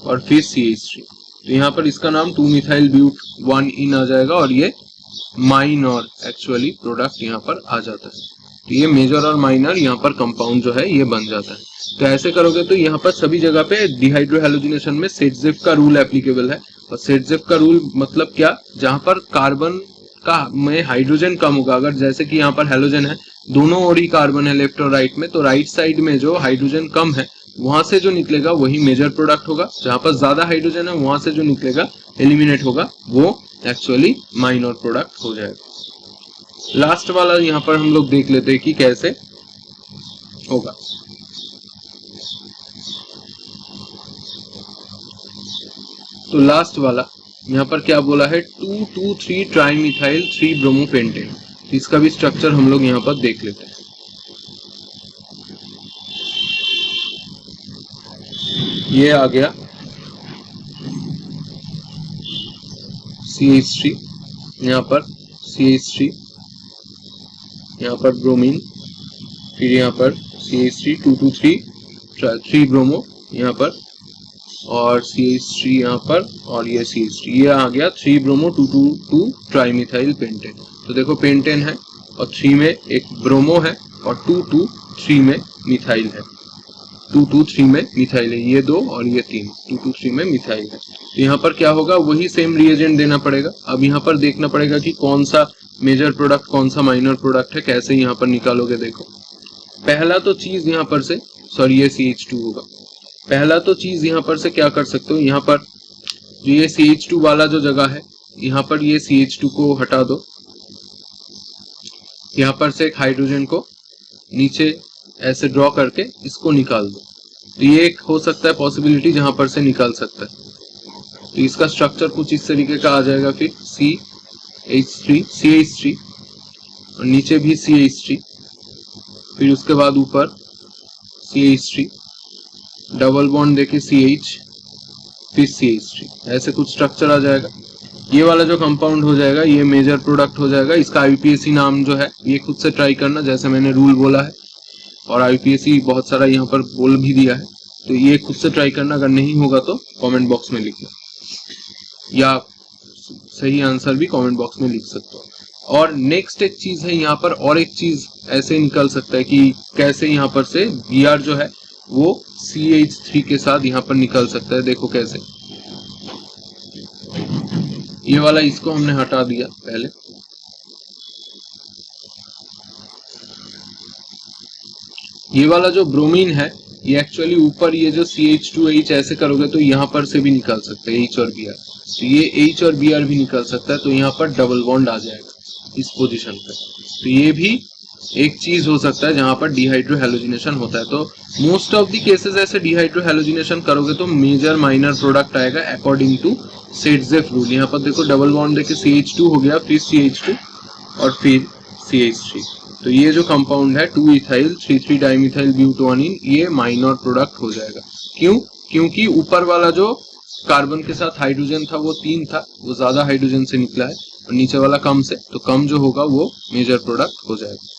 और फिर CH3। तो यहाँ पर इसका नाम 2-methyl-but-1-ene आ जाएगा और ये माइनर एक्चुअली प्रोडक्ट यहाँ पर आ जाता है। तो ये मेजर और माइनर यहाँ पर कंपाउंड जो है ये बन जाता है। तो ऐसे करोगे तो यहाँ पर सभी जगह पे डिहाइड्रो हैलोजिनेशन में सेट-जेफ का रूल एप्लीकेबल है। और सेट-जेफ का रूल मतलब क्या, जहां पर कार्बन का में हाइड्रोजन कम होगा, अगर जैसे कि यहाँ पर हैलोजन है दोनों ओर ही कार्बन है लेफ्ट और राइट में, तो राइट साइड में जो हाइड्रोजन कम है वहां से जो निकलेगा वही मेजर प्रोडक्ट होगा, जहां पर ज्यादा हाइड्रोजन है वहां से जो निकलेगा एलिमिनेट होगा वो एक्चुअली माइनर प्रोडक्ट हो जाएगा। लास्ट वाला यहाँ पर हम लोग देख लेते हैं कि कैसे होगा। तो लास्ट वाला यहाँ पर क्या बोला है, 2,2,3 ट्राइमिथाइल 3 ब्रोमोपेंटेन। इसका भी स्ट्रक्चर हम लोग यहाँ पर देख लेते हैं। ये आ गया CH3, यहाँ पर CH3, यहाँ पर ब्रोमीन, फिर यहाँ पर CH3 2,2,3 3 ब्रोमो यहाँ पर, और CH3 यहाँ पर, और ये CH3, ये आ गया 3 ब्रोमो 2,2,2 ट्राइमिथाइल पेंटेन। तो देखो पेंटेन है और 3 में एक ब्रोमो है और 2,2,3 में मिथाइल है, 2,2,3 में मिथाइल है, ये 2 और ये 3, 2,2,3 में मिथाइल है। तो यहाँ पर क्या होगा, वही सेम रिएजेंट देना पड़ेगा। अब यहाँ पर देखना पड़ेगा कि कौन सा मेजर प्रोडक्ट कौन सा माइनर प्रोडक्ट है, कैसे यहाँ पर निकालोगे। देखो पहला तो चीज यहाँ पर से, सॉरी ये CH2 होगा, पहला तो चीज यहाँ पर से क्या कर सकते हो, यहाँ पर जो ये CH2 वाला जो जगह है यहाँ पर ये CH2 को हटा दो, यहाँ पर से एक हाइड्रोजन को नीचे ऐसे ड्रॉ करके इसको निकाल दो। तो ये एक हो सकता है पॉसिबिलिटी जहां पर से निकाल सकता है। तो इसका स्ट्रक्चर कुछ इस तरीके का आ जाएगा, फिर CH3 और नीचे भी CH3, फिर उसके बाद ऊपर CH3 डबल बॉन्ड देके CH, फिर CH3, ऐसे कुछ स्ट्रक्चर आ जाएगा। ये वाला जो कंपाउंड हो जाएगा ये मेजर प्रोडक्ट हो जाएगा। इसका IUPAC नाम जो है ये खुद से ट्राई करना, जैसे मैंने रूल बोला है, और IUPAC बहुत सारा यहाँ पर बोल भी दिया है, तो ये खुद से ट्राई करना। अगर नहीं होगा तो कमेंट बॉक्स में लिखना, या सही आंसर भी कमेंट बॉक्स में लिख सकते हो। और नेक्स्ट एक चीज है यहाँ पर, और एक चीज ऐसे निकल सकता है कि कैसे यहाँ पर से Br जो है वो CH3 के साथ यहाँ पर निकल सकता है। देखो कैसे, ये वाला इसको हमने हटा दिया पहले, ये वाला जो ब्रोमीन है ये एक्चुअली ऊपर ये जो CH2H ऐसे करोगे तो यहाँ पर से भी निकल सकते हैं H और Br, तो ये H और Br भी निकल सकता है। तो यहाँ पर डबल बॉन्ड आ जाएगा इस पोजीशन पे, तो ये भी एक चीज हो सकता है जहां पर डिहाइड्रो हैलोजिनेशन होता है। तो मोस्ट ऑफ द केसेस ऐसे डिहाइड्रो हैलोजिनेशन करोगे तो मेजर माइनर प्रोडक्ट आएगा अकॉर्डिंग टू सेटजेफ रूल। यहाँ पर देखो डबल बॉन्ड देखे CH2 हो गया, फिर CH2 और फिर CH3। तो ये जो कंपाउंड है 2-इथाइल 3,3 डाइमिथाइल ब्यूटोनिन, ये माइनर प्रोडक्ट हो जाएगा। क्यों? क्योंकि ऊपर वाला जो कार्बन के साथ हाइड्रोजन था वो 3 था, वो ज्यादा हाइड्रोजन से निकला है, और नीचे वाला कम से, तो कम जो होगा वो मेजर प्रोडक्ट हो जाएगा।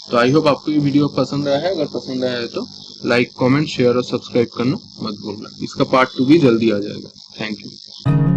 तो आई होप आपको ये वीडियो पसंद आया है। अगर पसंद आया है तो लाइक, कमेंट, शेयर और सब्सक्राइब करना मत भूलना। इसका पार्ट 2 भी जल्दी आ जाएगा। Thank you.